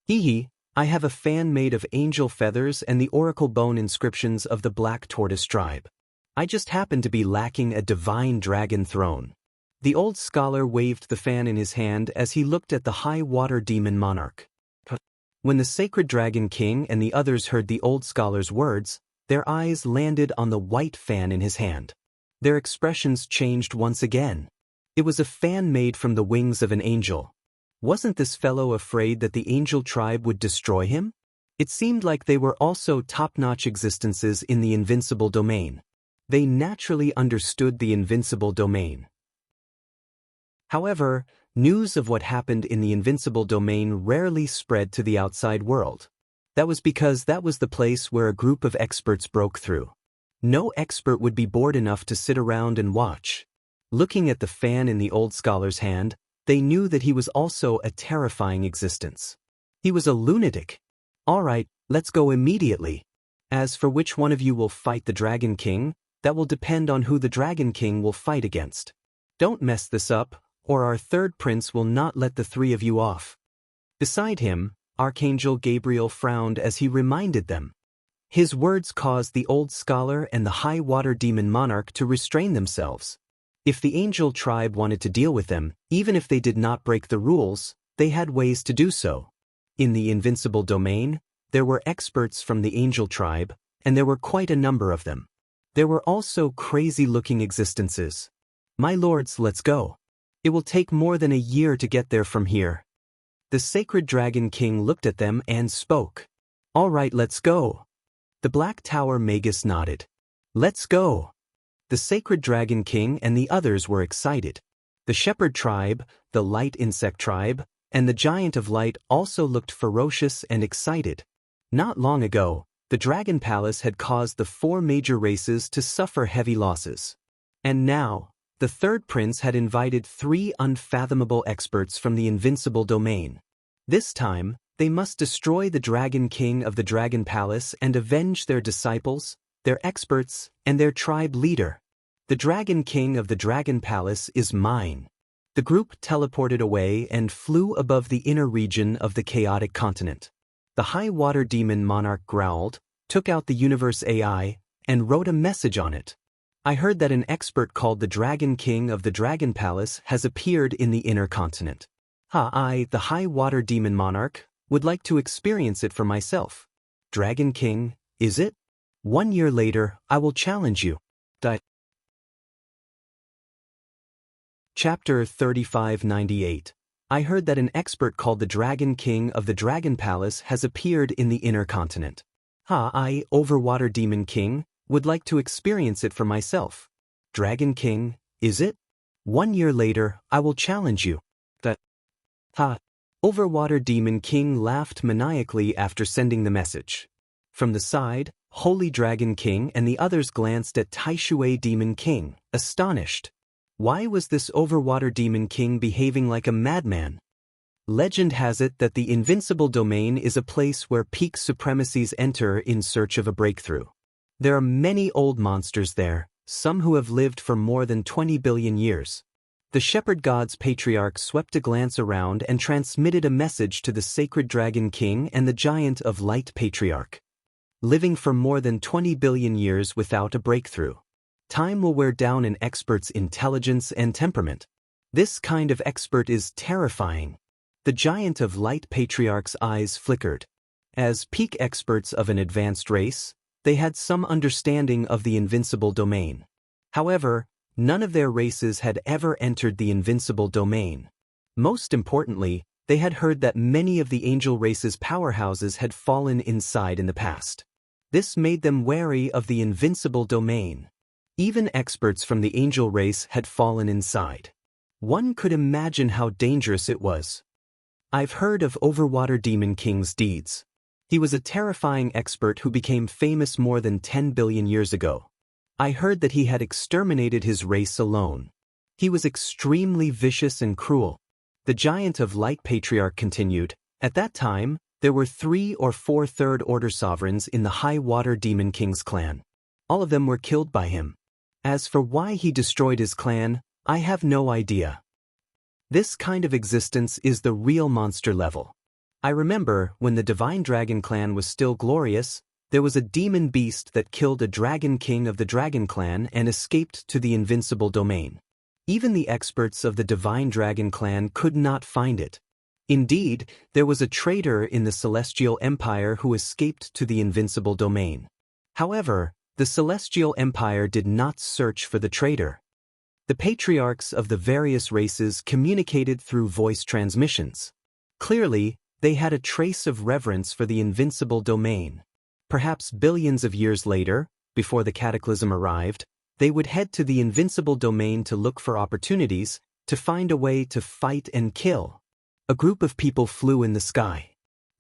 Hee, I have a fan made of angel feathers and the oracle bone inscriptions of the Black Tortoise tribe. I just happen to be lacking a divine dragon throne. The Old Scholar waved the fan in his hand as he looked at the High Water Demon Monarch. When the Sacred Dragon King and the others heard the Old Scholar's words, their eyes landed on the white fan in his hand. Their expressions changed once again. It was a fan made from the wings of an angel. Wasn't this fellow afraid that the angel tribe would destroy him? It seemed like they were also top-notch existences in the Invincible domain. They naturally understood the Invincible domain. However, news of what happened in the Invincible domain rarely spread to the outside world. That was because that was the place where a group of experts broke through. No expert would be bored enough to sit around and watch. Looking at the fan in the Old Scholar's hand, they knew that he was also a terrifying existence. He was a lunatic. All right, let's go immediately. As for which one of you will fight the Dragon King, that will depend on who the Dragon King will fight against. Don't mess this up, or our third prince will not let the three of you off. Beside him, Archangel Gabriel frowned as he reminded them. His words caused the Old Scholar and the High Water Demon Monarch to restrain themselves. If the angel tribe wanted to deal with them, even if they did not break the rules, they had ways to do so. In the Invincible domain, there were experts from the angel tribe, and there were quite a number of them. There were also crazy-looking existences. My lords, let's go. It will take more than a year to get there from here. The Sacred Dragon King looked at them and spoke. All right, let's go. The Black Tower Magus nodded. Let's go. The Sacred Dragon King and the others were excited. The Shepherd Tribe, the Light Insect Tribe, and the Giant of Light also looked ferocious and excited. Not long ago, the Dragon Palace had caused the 4 major races to suffer heavy losses. And now, the third prince had invited 3 unfathomable experts from the Invincible domain. This time, they must destroy the Dragon King of the Dragon Palace and avenge their disciples, their experts, and their tribe leader. The Dragon King of the Dragon Palace is mine. The group teleported away and flew above the inner region of the chaotic continent. The high water demon monarch growled, took out the universe AI, and wrote a message on it. I heard that an expert called the Dragon King of the Dragon Palace has appeared in the inner continent. I, the high water demon monarch, would like to experience it for myself. Dragon King, is it? 1 year later, I will challenge you. Chapter 3598. I heard that an expert called the Dragon King of the Dragon Palace has appeared in the inner continent. I, Overwater Demon King, would like to experience it for myself. Dragon King, is it? 1 year later, I will challenge you. Overwater Demon King laughed maniacally after sending the message. From the side, Holy Dragon King and the others glanced at Taishui Demon King, astonished. Why was this Overwater Demon King behaving like a madman? Legend has it that the Invincible domain is a place where peak supremacies enter in search of a breakthrough. There are many old monsters there, some who have lived for more than 20 billion years. The Shepherd God's Patriarch swept a glance around and transmitted a message to the Sacred Dragon King and the Giant of Light Patriarch. Living for more than 20 billion years without a breakthrough. Time will wear down an expert's intelligence and temperament. This kind of expert is terrifying. The Giant of Light Patriarch's eyes flickered. As peak experts of an advanced race, they had some understanding of the Invincible domain. However, none of their races had ever entered the Invincible domain. Most importantly, they had heard that many of the angel race's powerhouses had fallen inside in the past. This made them wary of the Invincible domain. Even experts from the angel race had fallen inside. One could imagine how dangerous it was. I've heard of Overwater Demon King's deeds. He was a terrifying expert who became famous more than 10 billion years ago. I heard that he had exterminated his race alone. He was extremely vicious and cruel. The Giant of Light Patriarch continued, at that time, there were 3 or 4 third-order sovereigns in the High Water Demon King's clan. All of them were killed by him. As for why he destroyed his clan, I have no idea. This kind of existence is the real monster level. I remember, when the Divine Dragon clan was still glorious, there was a demon beast that killed a Dragon King of the Dragon clan and escaped to the Invincible domain. Even the experts of the Divine Dragon clan could not find it. Indeed, there was a traitor in the Celestial Empire who escaped to the Invincible domain. However, the Celestial Empire did not search for the traitor. The patriarchs of the various races communicated through voice transmissions. Clearly, they had a trace of reverence for the Invincible domain. Perhaps billions of years later, before the cataclysm arrived, they would head to the Invincible domain to look for opportunities, to find a way to fight and kill. A group of people flew in the sky.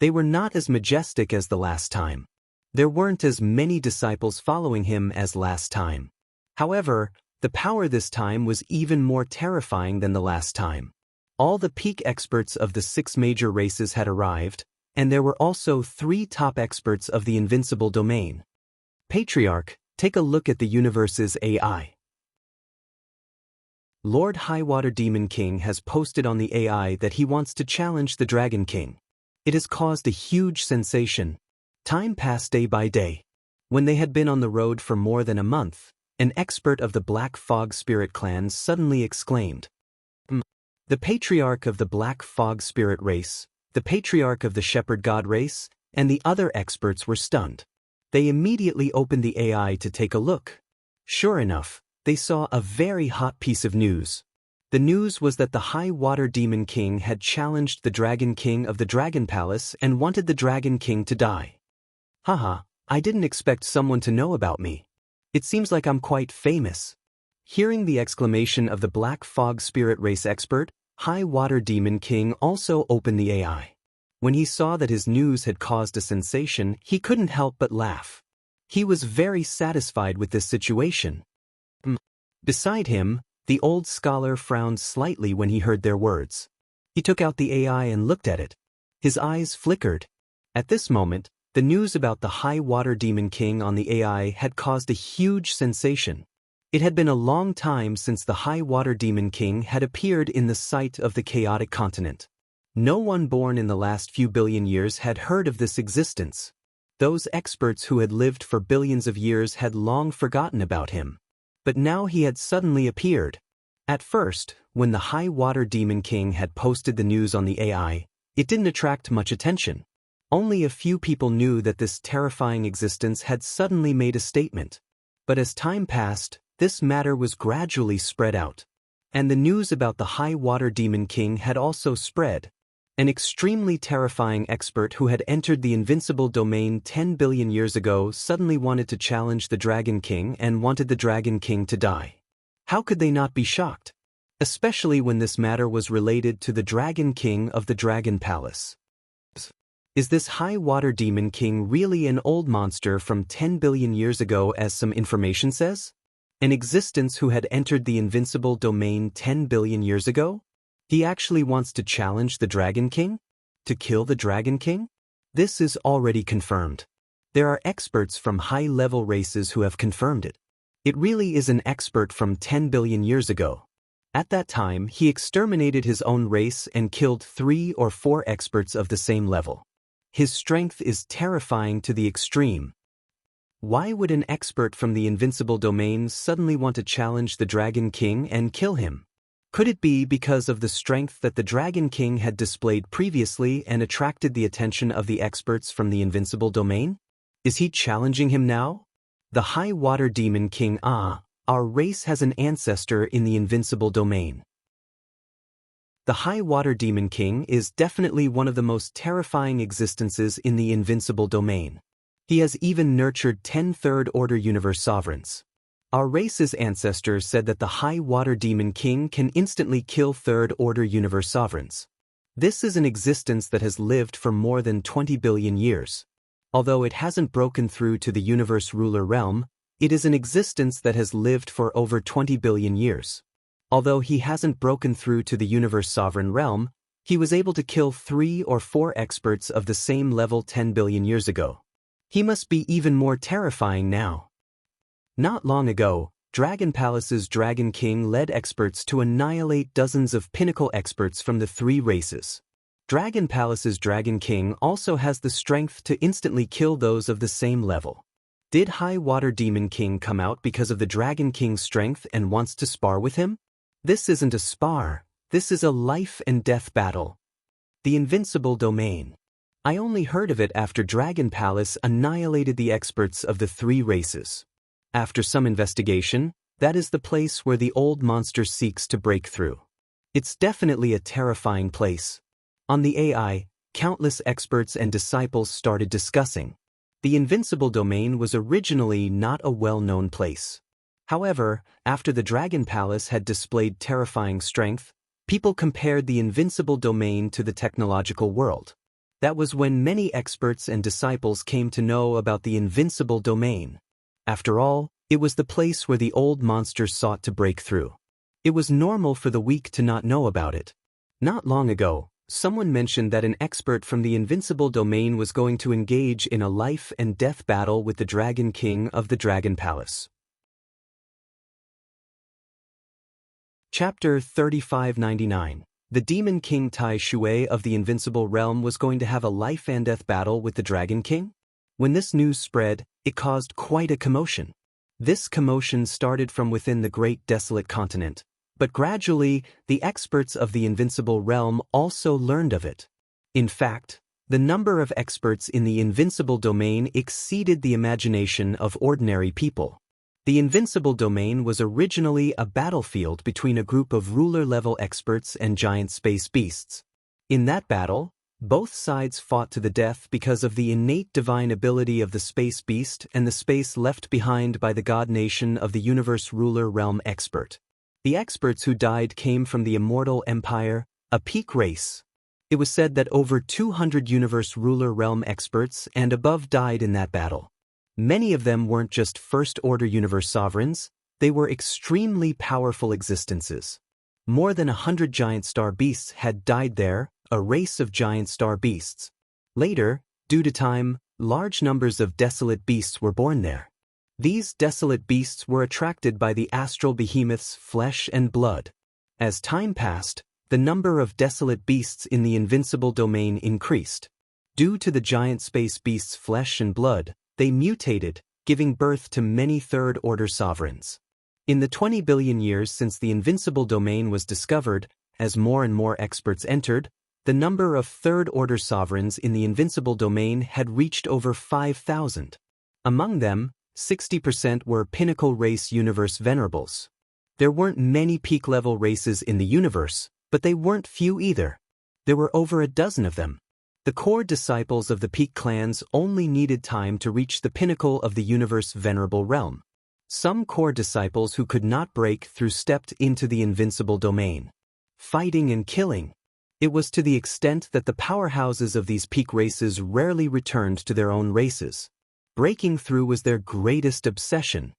They were not as majestic as the last time. There weren't as many disciples following him as last time. However, the power this time was even more terrifying than the last time. All the peak experts of the 6 major races had arrived, and there were also 3 top experts of the Invincible domain. Patriarch, take a look at the universe's AI. Lord Highwater Demon King has posted on the AI that he wants to challenge the Dragon King. It has caused a huge sensation. Time passed day by day. When they had been on the road for more than a month, an expert of the Black Fog Spirit clan suddenly exclaimed, The Patriarch of the Black Fog Spirit race, the Patriarch of the Shepherd God race, and the other experts were stunned. They immediately opened the AI to take a look. Sure enough, they saw a very hot piece of news. The news was that the High Water Demon King had challenged the Dragon King of the Dragon Palace and wanted the Dragon King to die. Haha, I didn't expect someone to know about me. It seems like I'm quite famous. Hearing the exclamation of the Black Fog Spirit Race expert, High Water Demon King also opened the AI. When he saw that his news had caused a sensation, he couldn't help but laugh. He was very satisfied with this situation. Beside him, the old scholar frowned slightly when he heard their words. He took out the AI and looked at it. His eyes flickered. At this moment, the news about the High Water Demon King on the AI had caused a huge sensation. It had been a long time since the High Water Demon King had appeared in the sight of the chaotic continent. No one born in the last few billion years had heard of this existence. Those experts who had lived for billions of years had long forgotten about him. But now he had suddenly appeared. At first, when the High Water Demon King had posted the news on the AI, it didn't attract much attention. Only a few people knew that this terrifying existence had suddenly made a statement. But as time passed, this matter was gradually spread out. And the news about the High Water Demon King had also spread. An extremely terrifying expert who had entered the Invincible domain 10 billion years ago suddenly wanted to challenge the Dragon King and wanted the Dragon King to die. How could they not be shocked? Especially when this matter was related to the Dragon King of the Dragon Palace. Is this High Water Demon King really an old monster from 10 billion years ago as some information says? An existence who had entered the Invincible domain 10 billion years ago? He actually wants to challenge the Dragon King? To kill the Dragon King? This is already confirmed. There are experts from high-level races who have confirmed it. It really is an expert from 10 billion years ago. At that time, he exterminated his own race and killed 3 or 4 experts of the same level. His strength is terrifying to the extreme. Why would an expert from the Invincible domain suddenly want to challenge the Dragon King and kill him? Could it be because of the strength that the Dragon King had displayed previously and attracted the attention of the experts from the Invincible domain? Is he challenging him now? The High Water Demon King. Our race has an ancestor in the Invincible domain. The High Water Demon King is definitely one of the most terrifying existences in the Invincible domain. He has even nurtured 10 third-order universe sovereigns. Our race's ancestor said that the High Water Demon King can instantly kill third-order universe sovereigns. This is an existence that has lived for more than 20 billion years. Although it hasn't broken through to the universe ruler realm, it is an existence that has lived for over 20 billion years. Although he hasn't broken through to the universe sovereign realm, he was able to kill 3 or 4 experts of the same level 10 billion years ago. He must be even more terrifying now. Not long ago, Dragon Palace's Dragon King led experts to annihilate dozens of pinnacle experts from the 3 races. Dragon Palace's Dragon King also has the strength to instantly kill those of the same level. Did High Water Demon King come out because of the Dragon King's strength and wants to spar with him? This isn't a spar, this is a life and death battle. The Invincible domain. I only heard of it after Dragon Palace annihilated the experts of the 3 races. After some investigation, that is the place where the old monster seeks to break through. It's definitely a terrifying place. On the AI, countless experts and disciples started discussing. The Invincible domain was originally not a well-known place. However, after the Dragon Palace had displayed terrifying strength, people compared the Invincible domain to the technological world. That was when many experts and disciples came to know about the Invincible domain. After all, it was the place where the old monsters sought to break through. It was normal for the weak to not know about it. Not long ago, someone mentioned that an expert from the Invincible domain was going to engage in a life and death battle with the Dragon King of the Dragon Palace. Chapter 3599. The Demon King Tai Shui of the Invincible realm was going to have a life and death battle with the Dragon King? When this news spread, it caused quite a commotion. This commotion started from within the great desolate continent, but gradually, the experts of the Invincible realm also learned of it. In fact, the number of experts in the Invincible domain exceeded the imagination of ordinary people. The Invincible domain was originally a battlefield between a group of ruler-level experts and giant space beasts. In that battle, Both sides fought to the death because of the innate divine ability of the space beast and the space left behind by the god nation of the universe ruler realm expert. The experts who died came from the immortal empire, a peak race. It was said that over 200 universe ruler realm experts and above died in that battle. Many of them weren't just first-order universe sovereigns, they were extremely powerful existences. More than 100 giant star beasts had died there, a race of giant star beasts. Later, due to time, large numbers of desolate beasts were born there. These desolate beasts were attracted by the astral behemoth's flesh and blood. As time passed, the number of desolate beasts in the invincible domain increased. Due to the giant space beasts' flesh and blood, they mutated, giving birth to many third-order sovereigns. In the 20 billion years since the invincible domain was discovered, as more and more experts entered, the number of third-order sovereigns in the invincible domain had reached over 5,000. Among them, 60% were pinnacle race universe venerables. There weren't many peak-level races in the universe, but they weren't few either. There were over a dozen of them. The core disciples of the peak clans only needed time to reach the pinnacle of the universe venerable realm. Some core disciples who could not break through stepped into the invincible domain. Fighting and killing. It was to the extent that the powerhouses of these peak races rarely returned to their own races. Breaking through was their greatest obsession.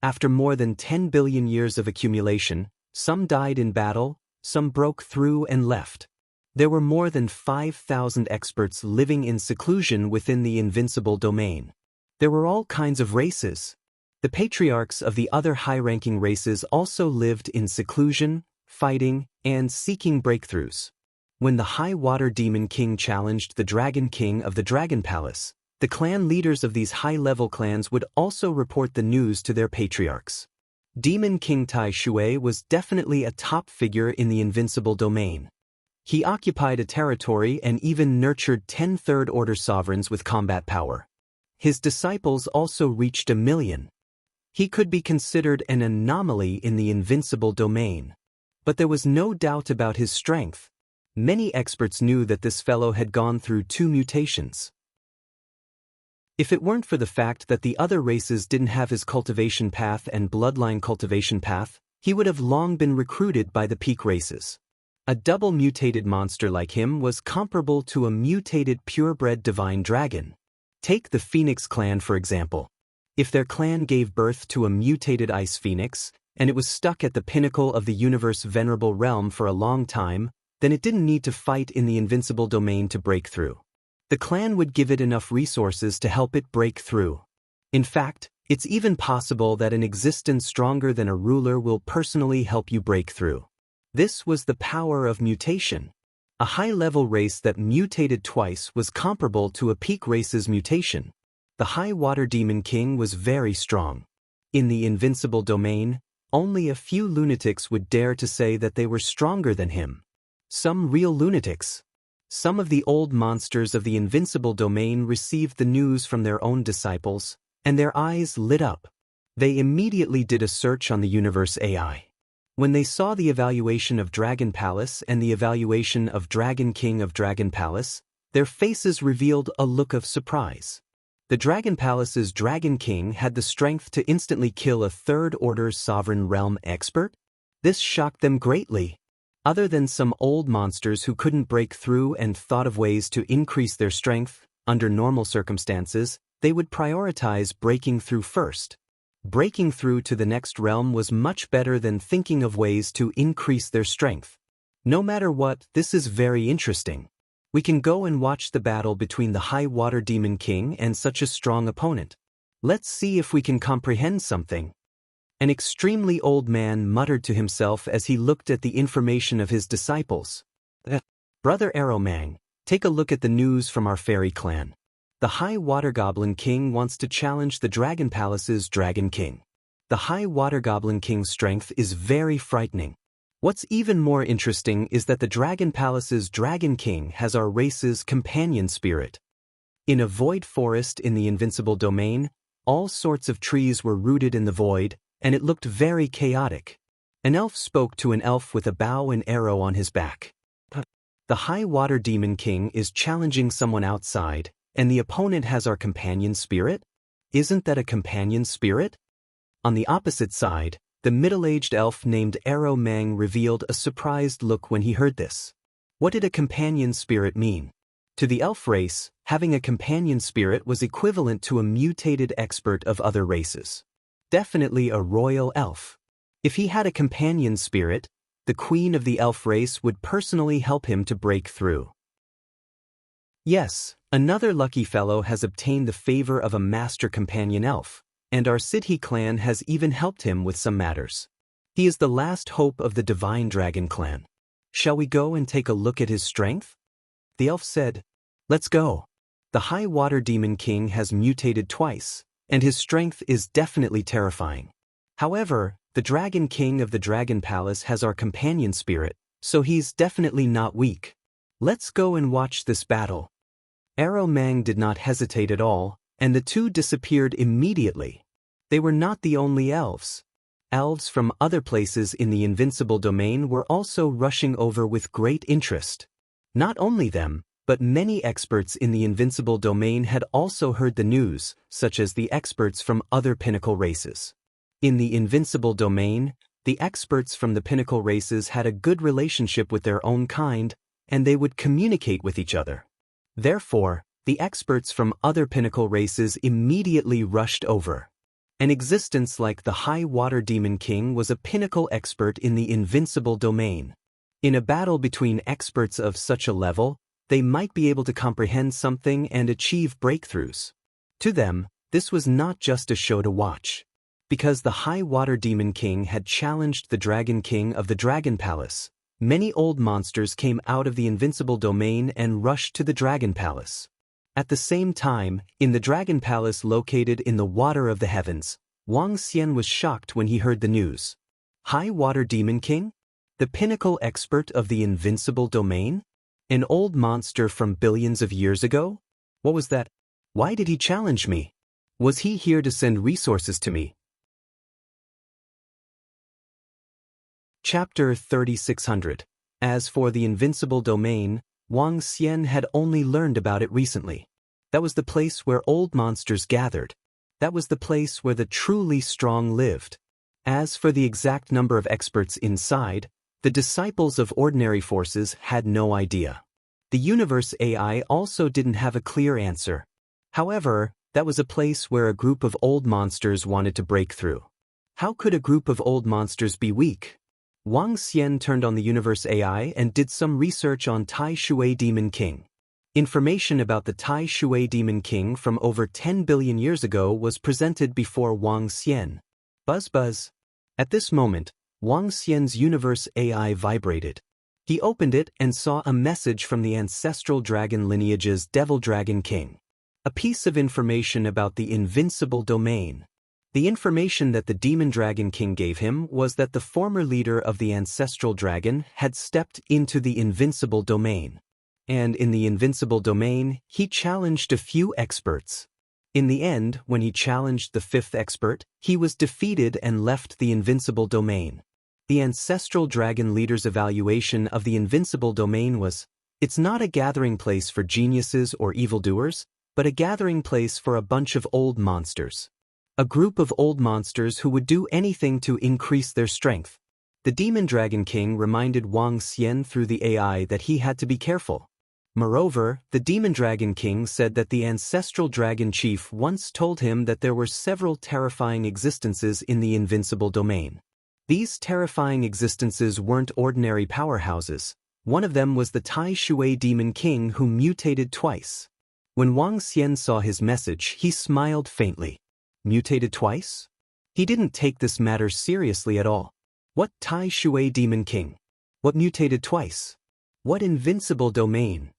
After more than 10 billion years of accumulation, some died in battle, some broke through and left. There were more than 5,000 experts living in seclusion within the invincible domain. There were all kinds of races. The patriarchs of the other high-ranking races also lived in seclusion, fighting, and seeking breakthroughs. When the High Water Demon King challenged the Dragon King of the Dragon Palace, the clan leaders of these high-level clans would also report the news to their patriarchs. Demon King Tai Shui was definitely a top figure in the invincible domain. He occupied a territory and even nurtured 10 third-order sovereigns with combat power. His disciples also reached 1 million. He could be considered an anomaly in the invincible domain. But there was no doubt about his strength. Many experts knew that this fellow had gone through 2 mutations. If it weren't for the fact that the other races didn't have his cultivation path and bloodline cultivation path, he would have long been recruited by the peak races. A double mutated monster like him was comparable to a mutated purebred divine dragon. Take the Phoenix clan for example. If their clan gave birth to a mutated ice phoenix, and it was stuck at the pinnacle of the universe venerable realm for a long time, then it didn't need to fight in the invincible domain to break through. The clan would give it enough resources to help it break through. In fact, it's even possible that an existence stronger than a ruler will personally help you break through. This was the power of mutation. A high-level race that mutated twice was comparable to a peak race's mutation. The High Water Demon King was very strong. In the invincible domain, only a few lunatics would dare to say that they were stronger than him. Some real lunatics. Some of the old monsters of the invincible domain received the news from their own disciples, and their eyes lit up. They immediately did a search on the universe AI. When they saw the evaluation of Dragon Palace and the evaluation of Dragon King of Dragon Palace, their faces revealed a look of surprise. The Dragon Palace's Dragon King had the strength to instantly kill a third-order sovereign realm expert? This shocked them greatly. Other than some old monsters who couldn't break through and thought of ways to increase their strength, under normal circumstances, they would prioritize breaking through first. Breaking through to the next realm was much better than thinking of ways to increase their strength. No matter what, this is very interesting. We can go and watch the battle between the High Water Demon King and such a strong opponent. Let's see if we can comprehend something. An extremely old man muttered to himself as he looked at the information of his disciples. Brother Arrowmang, take a look at the news from our fairy clan. The High Water Goblin King wants to challenge the Dragon Palace's Dragon King. The High Water Goblin King's strength is very frightening. What's even more interesting is that the Dragon Palace's Dragon King has our race's companion spirit. In a void forest in the invincible domain, all sorts of trees were rooted in the void, and it looked very chaotic. An elf spoke to an elf with a bow and arrow on his back. The High Water Demon King is challenging someone outside, and the opponent has our companion spirit? Isn't that a companion spirit? On the opposite side, the middle-aged elf named Arrow Mang revealed a surprised look when he heard this. What did a companion spirit mean? To the elf race, having a companion spirit was equivalent to a mutated expert of other races. Definitely a royal elf. If he had a companion spirit, the queen of the elf race would personally help him to break through. Yes, another lucky fellow has obtained the favor of a master companion elf, and our Sidhi clan has even helped him with some matters. He is the last hope of the Divine Dragon clan. Shall we go and take a look at his strength? The elf said, "Let's go." The High Water Demon King has mutated twice, and his strength is definitely terrifying. However, the Dragon King of the Dragon Palace has our companion spirit, so he's definitely not weak. Let's go and watch this battle. Arrow Mang did not hesitate at all, and the two disappeared immediately. They were not the only elves. Elves from other places in the Invincible domain were also rushing over with great interest. Not only them, but many experts in the Invincible domain had also heard the news, such as the experts from other pinnacle races. In the Invincible domain, the experts from the pinnacle races had a good relationship with their own kind, and they would communicate with each other. Therefore, the experts from other pinnacle races immediately rushed over. An existence like the High Water Demon King was a pinnacle expert in the Invincible domain. In a battle between experts of such a level, they might be able to comprehend something and achieve breakthroughs. To them, this was not just a show to watch. Because the High Water Demon King had challenged the Dragon King of the Dragon Palace, many old monsters came out of the Invincible domain and rushed to the Dragon Palace. At the same time, in the Dragon Palace located in the water of the heavens, Wang Xian was shocked when he heard the news. High Water Demon King? The pinnacle expert of the Invincible domain? An old monster from billions of years ago? What was that? Why did he challenge me? Was he here to send resources to me? Chapter 3600. As for the Invincible domain, Wang Xian had only learned about it recently. That was the place where old monsters gathered. That was the place where the truly strong lived. As for the exact number of experts inside, the disciples of ordinary forces had no idea. The universe AI also didn't have a clear answer. However, that was a place where a group of old monsters wanted to break through. How could a group of old monsters be weak? Wang Xian turned on the Universe AI and did some research on Tai Shui Demon King. Information about the Tai Shui Demon King from over 10 billion years ago was presented before Wang Xian. Buzz buzz. At this moment, Wang Xian's Universe AI vibrated. He opened it and saw a message from the ancestral dragon lineage's Devil Dragon King. A piece of information about the Invincible domain. The information that the Demon Dragon King gave him was that the former leader of the Ancestral Dragon had stepped into the Invincible domain. And in the Invincible domain, he challenged a few experts. In the end, when he challenged the fifth expert, he was defeated and left the Invincible domain. The Ancestral Dragon leader's evaluation of the Invincible domain was, "It's not a gathering place for geniuses or evildoers, but a gathering place for a bunch of old monsters. A group of old monsters who would do anything to increase their strength." The Demon Dragon King reminded Wang Xian through the AI that he had to be careful. Moreover, the Demon Dragon King said that the Ancestral Dragon Chief once told him that there were several terrifying existences in the Invincible domain. These terrifying existences weren't ordinary powerhouses. One of them was the Tai Shui Demon King who mutated twice. When Wang Xian saw his message, he smiled faintly. Mutated twice? He didn't take this matter seriously at all. What Tai Shui Demon King? What mutated twice? What Invincible domain?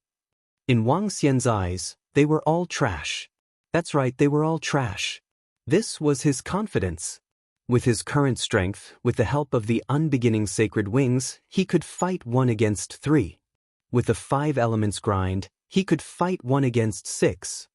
In Wang Xian's eyes, they were all trash. That's right, they were all trash. This was his confidence. With his current strength, with the help of the unbeginning sacred wings, he could fight 1 against 3. With the 5 elements grind, he could fight 1 against 6.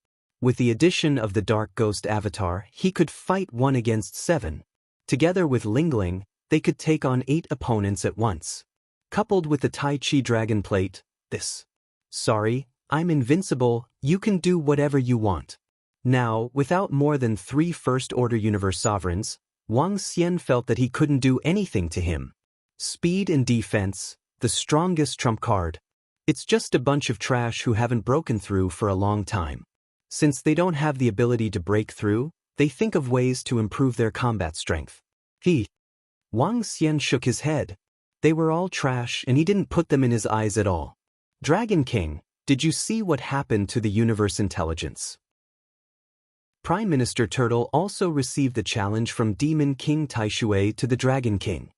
With the addition of the Dark Ghost Avatar, he could fight 1 against 7. Together with Lingling, they could take on 8 opponents at once. Coupled with the Tai Chi Dragon Plate, this. Sorry, I'm invincible, you can do whatever you want. Now, without more than 3 First-Order Universe Sovereigns, Wang Xian felt that he couldn't do anything to him. Speed and defense, the strongest trump card. It's just a bunch of trash who haven't broken through for a long time. Since they don't have the ability to break through, they think of ways to improve their combat strength. Wang Xian shook his head. They were all trash and he didn't put them in his eyes at all. Dragon King, did you see what happened to the universe intelligence? Prime Minister Turtle also received the challenge from Demon King Taishui to the Dragon King.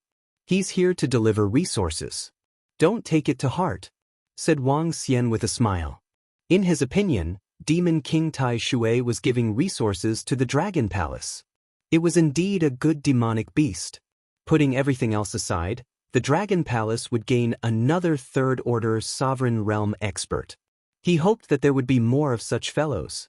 He's here to deliver resources. Don't take it to heart, said Wang Xian with a smile. In his opinion, Demon King Taishui was giving resources to the Dragon Palace. It was indeed a good demonic beast. Putting everything else aside, the Dragon Palace would gain another third-order sovereign realm expert. He hoped that there would be more of such fellows.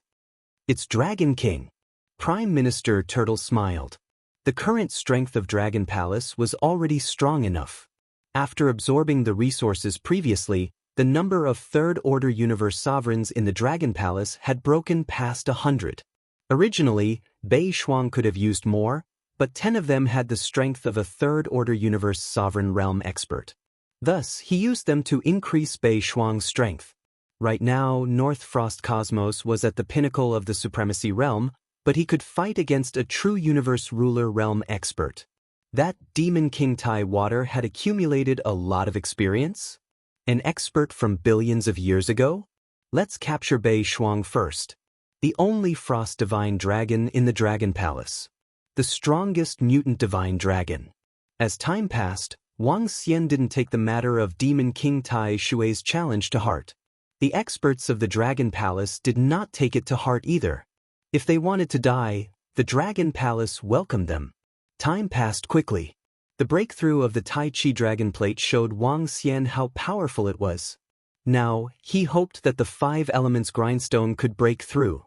It's Dragon King. Prime Minister Turtle smiled. The current strength of Dragon Palace was already strong enough. After absorbing the resources previously, the number of third-order universe sovereigns in the Dragon Palace had broken past 100. Originally, Bei Shuang could have used more, but 10 of them had the strength of a third-order universe sovereign realm expert. Thus, he used them to increase Bei Shuang's strength. Right now, North Frost Cosmos was at the pinnacle of the Supremacy Realm, but he could fight against a true Universe Ruler Realm expert. That Demon King Tai Water had accumulated a lot of experience? An expert from billions of years ago? Let's capture Bei Shuang first. The only Frost Divine Dragon in the Dragon Palace. The strongest mutant divine dragon. As time passed, Wang Xian didn't take the matter of Demon King Tai Shui's challenge to heart. The experts of the Dragon Palace did not take it to heart either. If they wanted to die, the Dragon Palace welcomed them. Time passed quickly. The breakthrough of the Tai Chi Dragon Plate showed Wang Xian how powerful it was. Now, he hoped that the 5 Elements Grindstone could break through.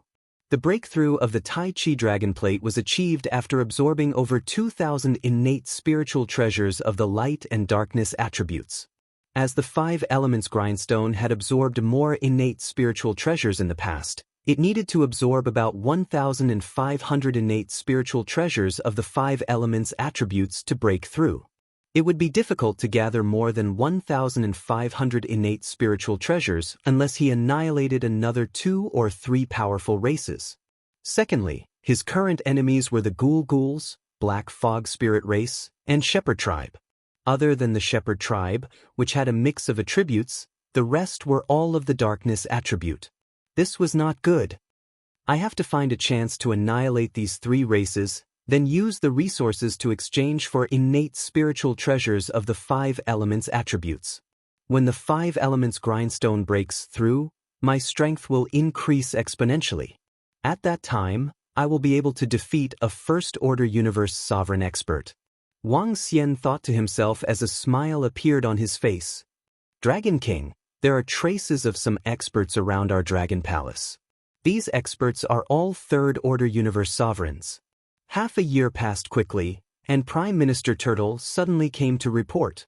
The breakthrough of the Tai Chi Dragon Plate was achieved after absorbing over 2,000 innate spiritual treasures of the light and darkness attributes. As the 5 Elements Grindstone had absorbed more innate spiritual treasures in the past, it needed to absorb about 1,500 innate spiritual treasures of the 5 Elements attributes to break through. It would be difficult to gather more than 1,500 innate spiritual treasures unless he annihilated another 2 or 3 powerful races. Secondly, his current enemies were the Ghouls, Black Fog Spirit Race, and Shepherd Tribe. Other than the Shepherd Tribe, which had a mix of attributes, the rest were all of the darkness attribute. This was not good. I have to find a chance to annihilate these 3 races, then use the resources to exchange for innate spiritual treasures of the 5 Elements attributes. When the 5 Elements Grindstone breaks through, my strength will increase exponentially. At that time, I will be able to defeat a First-Order Universe Sovereign expert. Wang Xian thought to himself as a smile appeared on his face. Dragon King, there are traces of some experts around our Dragon Palace. These experts are all Third-Order Universe Sovereigns. Half a year passed quickly, and Prime Minister Turtle suddenly came to report.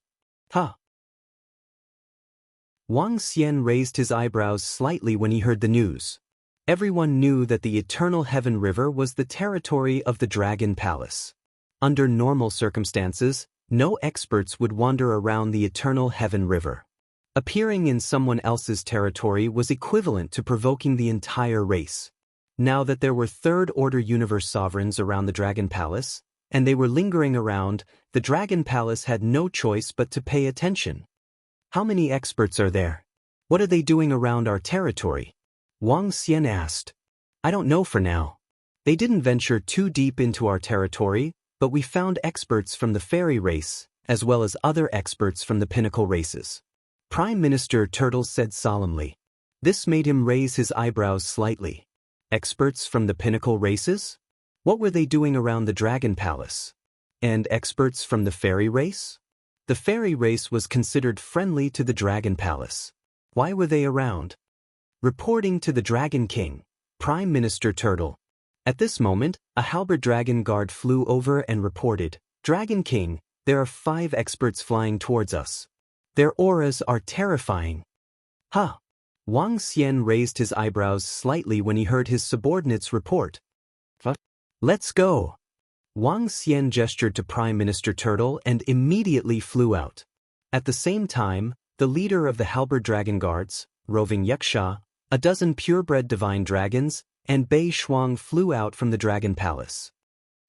Wang Xian raised his eyebrows slightly when he heard the news. Everyone knew that the Eternal Heaven River was the territory of the Dragon Palace. Under normal circumstances, no experts would wander around the Eternal Heaven River. Appearing in someone else's territory was equivalent to provoking the entire race. Now that there were Third-Order Universe Sovereigns around the Dragon Palace, and they were lingering around, the Dragon Palace had no choice but to pay attention. How many experts are there? What are they doing around our territory? Wang Xian asked. I don't know for now. They didn't venture too deep into our territory, but we found experts from the fairy race, as well as other experts from the pinnacle races. Prime Minister Turtle said solemnly. This made him raise his eyebrows slightly. Experts from the pinnacle races? What were they doing around the Dragon Palace? And experts from the fairy race? The fairy race was considered friendly to the Dragon Palace. Why were they around? Reporting to the Dragon King, Prime Minister Turtle. At this moment, a halberd dragon guard flew over and reported, Dragon King, there are 5 experts flying towards us. Their auras are terrifying. Huh. Wang Xian raised his eyebrows slightly when he heard his subordinates report. Let's go. Wang Xian gestured to Prime Minister Turtle and immediately flew out. At the same time, the leader of the Halberd Dragon Guards, Roving Yuksha, a dozen purebred divine dragons, and Bei Shuang flew out from the Dragon Palace.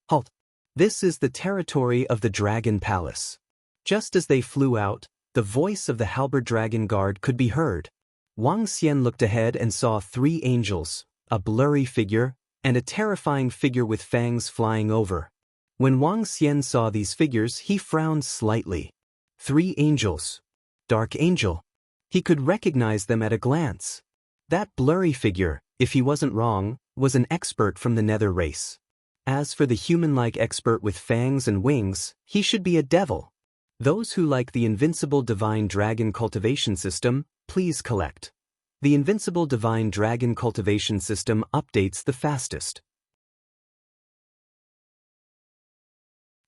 Halt! This is the territory of the Dragon Palace. Just as they flew out, the voice of the Halberd Dragon Guard could be heard. Wang Xian looked ahead and saw 3 angels, a blurry figure, and a terrifying figure with fangs flying over. When Wang Xian saw these figures, he frowned slightly. 3 angels. Dark Angel. He could recognize them at a glance. That blurry figure, if he wasn't wrong, was an expert from the Nether race. As for the human-like expert with fangs and wings, he should be a devil. Those who like the Invincible Divine Dragon Cultivation System, please collect. The Invincible Divine Dragon Cultivation System updates the fastest.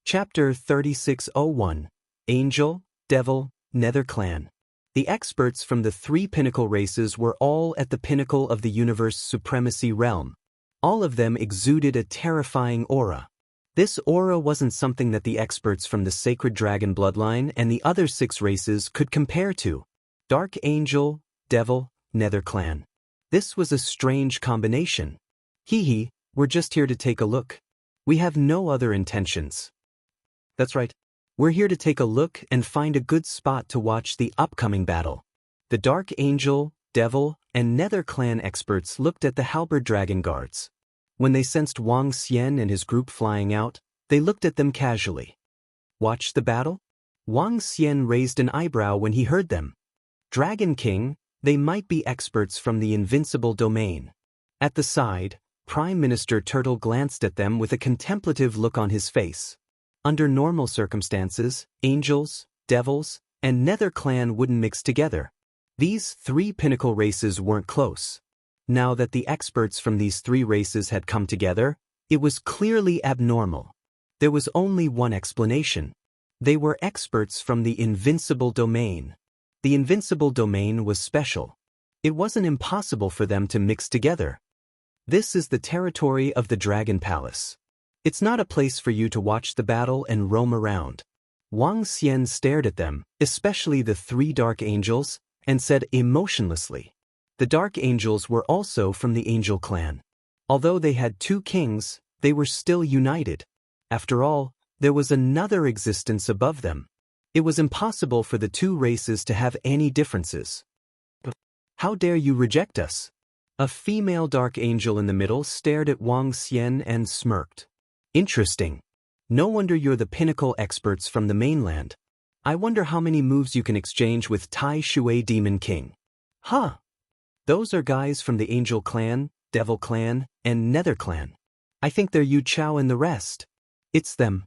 Chapter 3601. Angel, Devil, Nether Clan. The experts from the 3 pinnacle races were all at the pinnacle of the universe supremacy realm. All of them exuded a terrifying aura. This aura wasn't something that the experts from the Sacred Dragon bloodline and the other 6 races could compare to. Dark Angel, Devil, Nether Clan. This was a strange combination. Hee, we're just here to take a look. We have no other intentions. That's right. We're here to take a look and find a good spot to watch the upcoming battle. The Dark Angel, Devil, and Nether Clan experts looked at the Halberd Dragon Guards. When they sensed Wang Xian and his group flying out, they looked at them casually. Watch the battle? Wang Xian raised an eyebrow when he heard them. Dragon King, they might be experts from the Invincible domain. At the side, Prime Minister Turtle glanced at them with a contemplative look on his face. Under normal circumstances, angels, devils, and Nether Clan wouldn't mix together. These 3 pinnacle races weren't close. Now that the experts from these 3 races had come together, it was clearly abnormal. There was only one explanation. They were experts from the Invincible domain. The Invincible domain was special. It wasn't impossible for them to mix together. This is the territory of the Dragon Palace. It's not a place for you to watch the battle and roam around. Wang Xian stared at them, especially the 3 Dark Angels, and said emotionlessly. The Dark Angels were also from the Angel Clan. Although they had 2 kings, they were still united. After all, there was another existence above them. It was impossible for the 2 races to have any differences. How dare you reject us? A female Dark Angel in the middle stared at Wang Xian and smirked. Interesting. No wonder you're the pinnacle experts from the mainland. I wonder how many moves you can exchange with Tai Shui Demon King. Huh. Those are guys from the Angel Clan, Devil Clan, and Nether Clan. I think they're Yu Chao and the rest. It's them.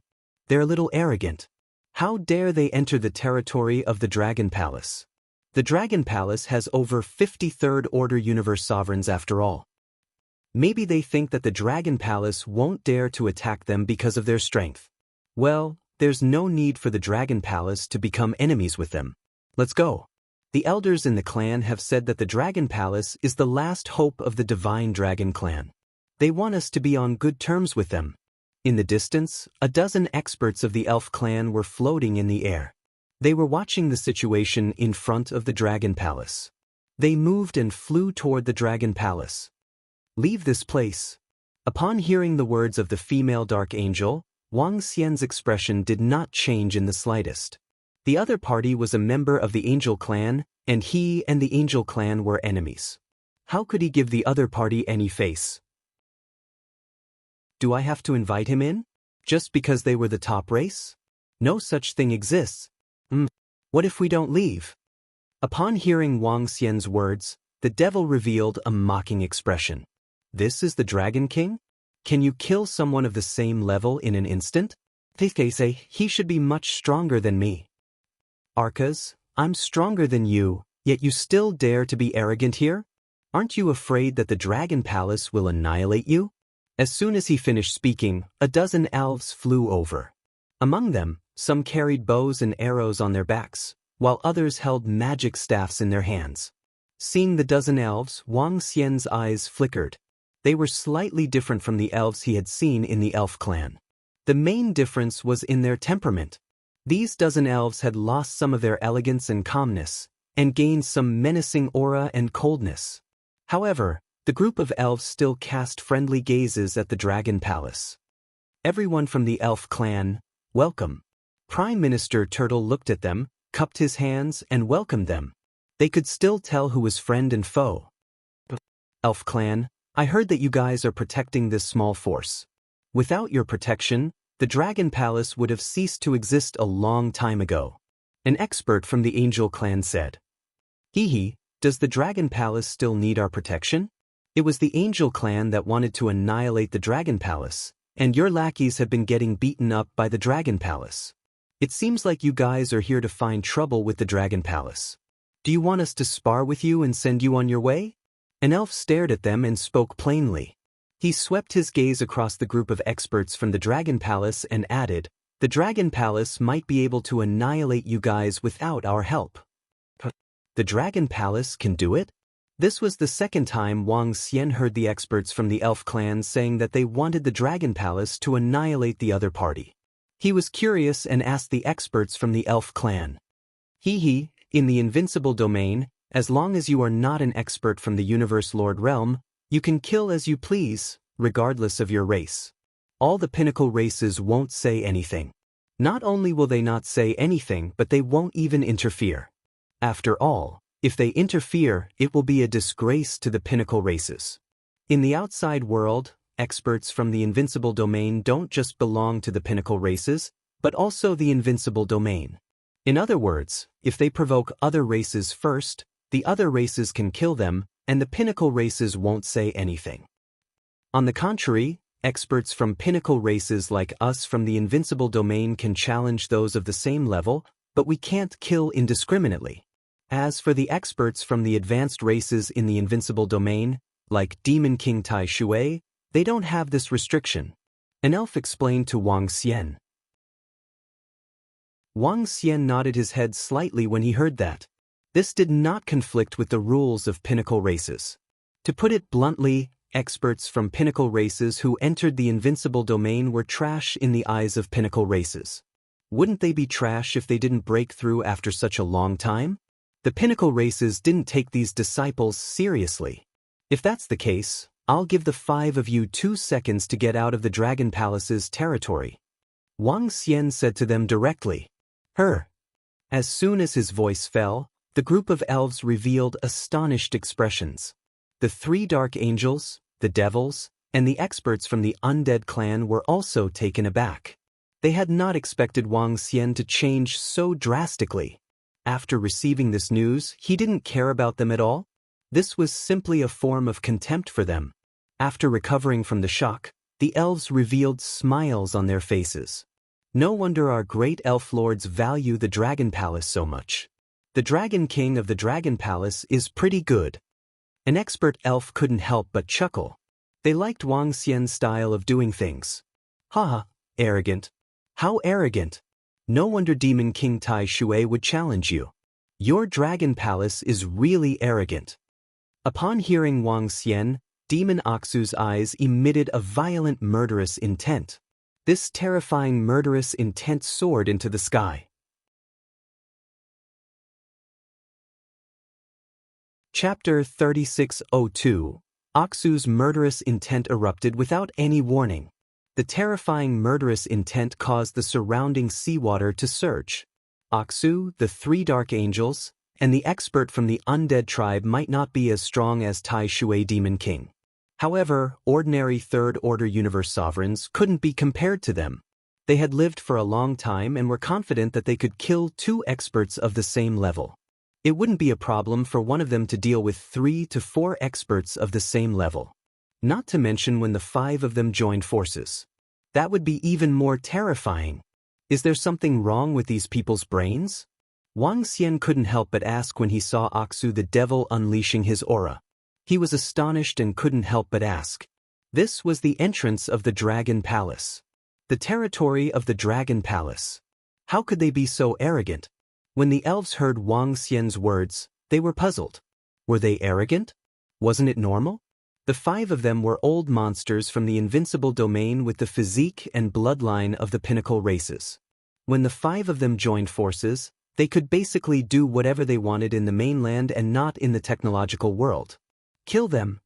They're a little arrogant. How dare they enter the territory of the Dragon Palace? The Dragon Palace has over 50 Third Order Universe sovereigns after all. Maybe they think that the Dragon Palace won't dare to attack them because of their strength. Well, there's no need for the Dragon Palace to become enemies with them. Let's go. The elders in the clan have said that the Dragon Palace is the last hope of the Divine Dragon Clan. They want us to be on good terms with them. In the distance, a dozen experts of the Elf Clan were floating in the air. They were watching the situation in front of the Dragon Palace. They moved and flew toward the Dragon Palace. Leave this place. Upon hearing the words of the female Dark Angel, Wang Xian's expression did not change in the slightest. The other party was a member of the Angel Clan, and he and the Angel Clan were enemies. How could he give the other party any face? Do I have to invite him in? Just because they were the top race? No such thing exists. What if we don't leave? Upon hearing Wang Xian's words, the devil revealed a mocking expression. This is the Dragon King? Can you kill someone of the same level in an instant? They say he should be much stronger than me. Arcas, I'm stronger than you, yet you still dare to be arrogant here? Aren't you afraid that the Dragon Palace will annihilate you? As soon as he finished speaking, a dozen elves flew over. Among them, some carried bows and arrows on their backs, while others held magic staffs in their hands. Seeing the dozen elves, Wang Xian's eyes flickered. They were slightly different from the elves he had seen in the elf clan. The main difference was in their temperament. These dozen elves had lost some of their elegance and calmness, and gained some menacing aura and coldness. However, the group of elves still cast friendly gazes at the Dragon Palace. Everyone from the elf clan, welcome. Prime Minister Turtle looked at them, cupped his hands, and welcomed them. They could still tell who was friend and foe. Elf clan, I heard that you guys are protecting this small force. Without your protection, the Dragon Palace would have ceased to exist a long time ago. An expert from the Angel clan said. Hee, does the Dragon Palace still need our protection? It was the Angel clan that wanted to annihilate the Dragon Palace, and your lackeys have been getting beaten up by the Dragon Palace. It seems like you guys are here to find trouble with the Dragon Palace. Do you want us to spar with you and send you on your way? An elf stared at them and spoke plainly. He swept his gaze across the group of experts from the Dragon Palace and added, the Dragon Palace might be able to annihilate you guys without our help. The Dragon Palace can do it? This was the second time Wang Xian heard the experts from the elf clan saying that they wanted the Dragon Palace to annihilate the other party. He was curious and asked the experts from the elf clan. In the Invincible domain, as long as you are not an expert from the Universe Lord realm, you can kill as you please, regardless of your race. All the pinnacle races won't say anything. Not only will they not say anything, but they won't even interfere. After all, if they interfere, it will be a disgrace to the pinnacle races. In the outside world, experts from the Invincible domain don't just belong to the pinnacle races, but also the Invincible domain. In other words, if they provoke other races first, the other races can kill them, and the pinnacle races won't say anything. On the contrary, experts from pinnacle races like us from the Invincible domain can challenge those of the same level, but we can't kill indiscriminately. As for the experts from the advanced races in the Invincible domain, like Demon King Tai Shui, they don't have this restriction. An elf explained to Wang Xian. Wang Xian nodded his head slightly when he heard that. This did not conflict with the rules of pinnacle races. To put it bluntly, experts from pinnacle races who entered the Invincible domain were trash in the eyes of pinnacle races. Wouldn't they be trash if they didn't break through after such a long time? The pinnacle races didn't take these disciples seriously. If that's the case, I'll give the 5 of you 2 seconds to get out of the Dragon Palace's territory. Wang Xian said to them directly. As soon as his voice fell, the group of elves revealed astonished expressions. The 3 dark angels, the devils, and the experts from the undead clan were also taken aback. They had not expected Wang Xian to change so drastically. After receiving this news, he didn't care about them at all. This was simply a form of contempt for them. After recovering from the shock, the elves revealed smiles on their faces. No wonder our great elf lords value the Dragon Palace so much. The Dragon King of the Dragon Palace is pretty good. An expert elf couldn't help but chuckle. They liked Wang Xian's style of doing things. Haha, arrogant. How arrogant. No wonder Demon King Tai Shui would challenge you. Your Dragon Palace is really arrogant. Upon hearing Wang Xian, Demon Aksu's eyes emitted a violent murderous intent. This terrifying murderous intent soared into the sky. Chapter 3602. Aksu's murderous intent erupted without any warning. The terrifying murderous intent caused the surrounding seawater to surge. Aksu, the 3 dark angels, and the expert from the undead tribe might not be as strong as Tai Shui Demon King. However, ordinary third-order universe sovereigns couldn't be compared to them. They had lived for a long time and were confident that they could kill 2 experts of the same level. It wouldn't be a problem for one of them to deal with 3 to 4 experts of the same level. Not to mention when the 5 of them joined forces. That would be even more terrifying. Is there something wrong with these people's brains? Wang Xian couldn't help but ask when he saw Aksu the devil unleashing his aura. He was astonished and couldn't help but ask. This was the entrance of the Dragon Palace. The territory of the Dragon Palace. How could they be so arrogant? When the elves heard Wang Xian's words, they were puzzled. Were they arrogant? Wasn't it normal? The 5 of them were old monsters from the Invincible domain with the physique and bloodline of the pinnacle races. When the 5 of them joined forces, they could basically do whatever they wanted in the mainland and not in the technological world. Kill them.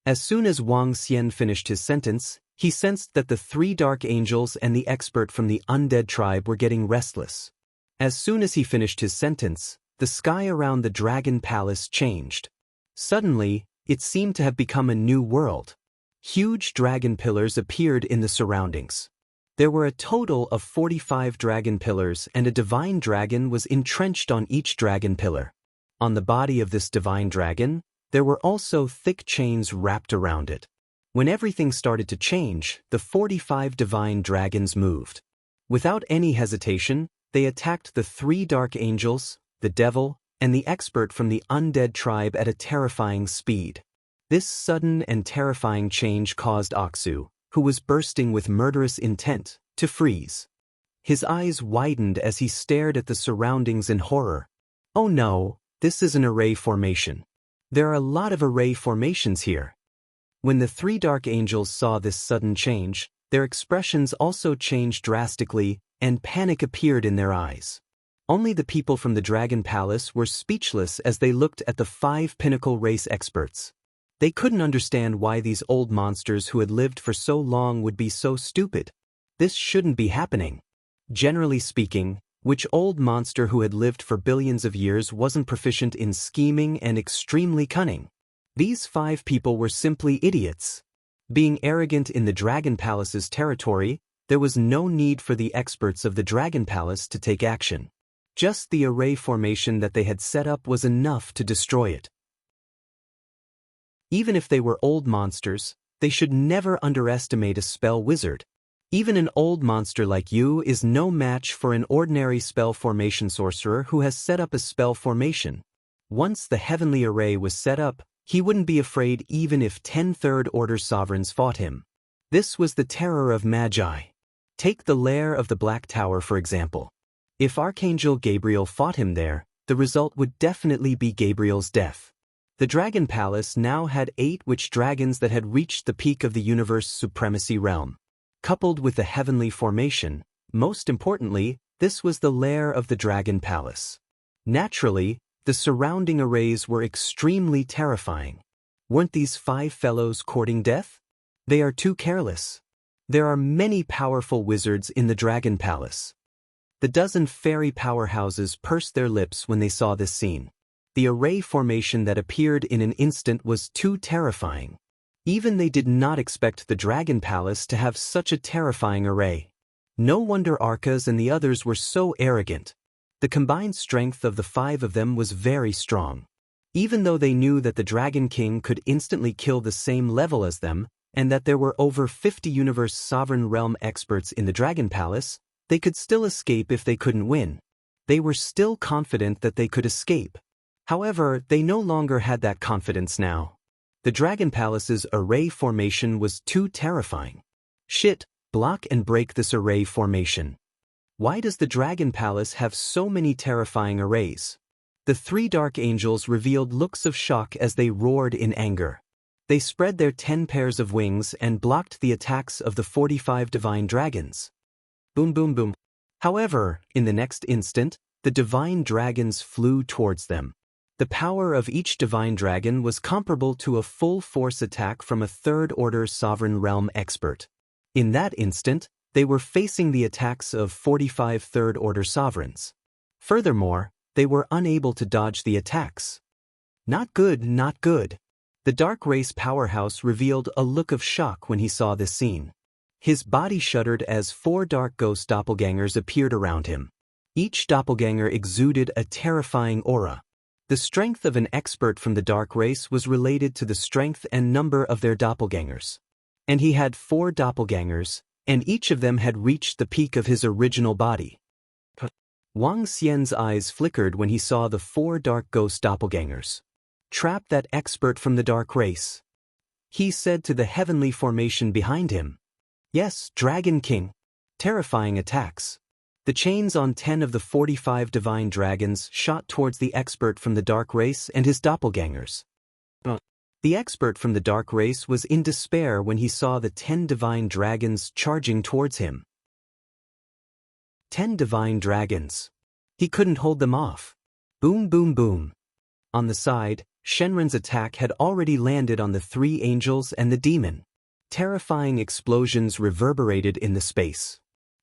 As soon as Wang Xian finished his sentence, he sensed that the 3 dark angels and the expert from the undead tribe were getting restless. As soon as he finished his sentence, the sky around the dragon palace changed. Suddenly, it seemed to have become a new world. Huge dragon pillars appeared in the surroundings. There were a total of 45 dragon pillars, and a divine dragon was entrenched on each dragon pillar. On the body of this divine dragon, there were also thick chains wrapped around it. When everything started to change, the 45 divine dragons moved. Without any hesitation, they attacked the 3 dark angels, the devil, and the expert from the undead tribe at a terrifying speed. This sudden and terrifying change caused Aksu, who was bursting with murderous intent, to freeze. His eyes widened as he stared at the surroundings in horror. Oh no, this is an array formation. There are a lot of array formations here. When the 3 dark angels saw this sudden change, their expressions also changed drastically, and panic appeared in their eyes. Only the people from the Dragon Palace were speechless as they looked at the 5 pinnacle race experts. They couldn't understand why these old monsters who had lived for so long would be so stupid. This shouldn't be happening. Generally speaking, which old monster who had lived for billions of years wasn't proficient in scheming and extremely cunning? These 5 people were simply idiots. Being arrogant in the Dragon Palace's territory, there was no need for the experts of the Dragon Palace to take action. Just the array formation that they had set up was enough to destroy it. Even if they were old monsters, they should never underestimate a spell wizard. Even an old monster like you is no match for an ordinary spell formation sorcerer who has set up a spell formation. Once the heavenly array was set up, he wouldn't be afraid even if 10 Third Order sovereigns fought him. This was the terror of Magi. Take the lair of the Black Tower for example. If Archangel Gabriel fought him there, the result would definitely be Gabriel's death. The Dragon Palace now had 8 witch dragons that had reached the peak of the universe supremacy realm. Coupled with the heavenly formation, most importantly, this was the lair of the Dragon Palace. Naturally, the surrounding arrays were extremely terrifying. Weren't these 5 fellows courting death? They are too careless. There are many powerful wizards in the Dragon Palace. The dozen fairy powerhouses pursed their lips when they saw this scene. The array formation that appeared in an instant was too terrifying. Even they did not expect the Dragon Palace to have such a terrifying array. No wonder Arcas and the others were so arrogant. The combined strength of the 5 of them was very strong. Even though they knew that the Dragon King could instantly kill the same level as them, and that there were over 50 universe sovereign realm experts in the Dragon Palace, they could still escape if they couldn't win. They were still confident that they could escape. However, they no longer had that confidence now. The Dragon Palace's array formation was too terrifying. Shit, block and break this array formation. Why does the Dragon Palace have so many terrifying arrays? The 3 dark angels revealed looks of shock as they roared in anger. They spread their 10 pairs of wings and blocked the attacks of the 45 divine dragons. Boom boom boom. However, in the next instant, the divine dragons flew towards them. The power of each divine dragon was comparable to a full force attack from a Third Order sovereign realm expert. In that instant, they were facing the attacks of 45 Third Order sovereigns. Furthermore, they were unable to dodge the attacks. Not good, not good. The Dark Race powerhouse revealed a look of shock when he saw this scene. His body shuddered as 4 dark ghost doppelgangers appeared around him. Each doppelganger exuded a terrifying aura. The strength of an expert from the Dark Race was related to the strength and number of their doppelgangers. And he had 4 doppelgangers, and each of them had reached the peak of his original body. Wang Xian's eyes flickered when he saw the 4 dark ghost doppelgangers. Trap that expert from the Dark Race. He said to the heavenly formation behind him. Yes, Dragon King. Terrifying attacks. The chains on 10 of the 45 divine dragons shot towards the expert from the dark race and his doppelgangers. The expert from the dark race was in despair when he saw the 10 divine dragons charging towards him. 10 divine dragons. He couldn't hold them off. Boom, boom, boom. On the side, Shenren's attack had already landed on the 3 angels and the demon. Terrifying explosions reverberated in the space.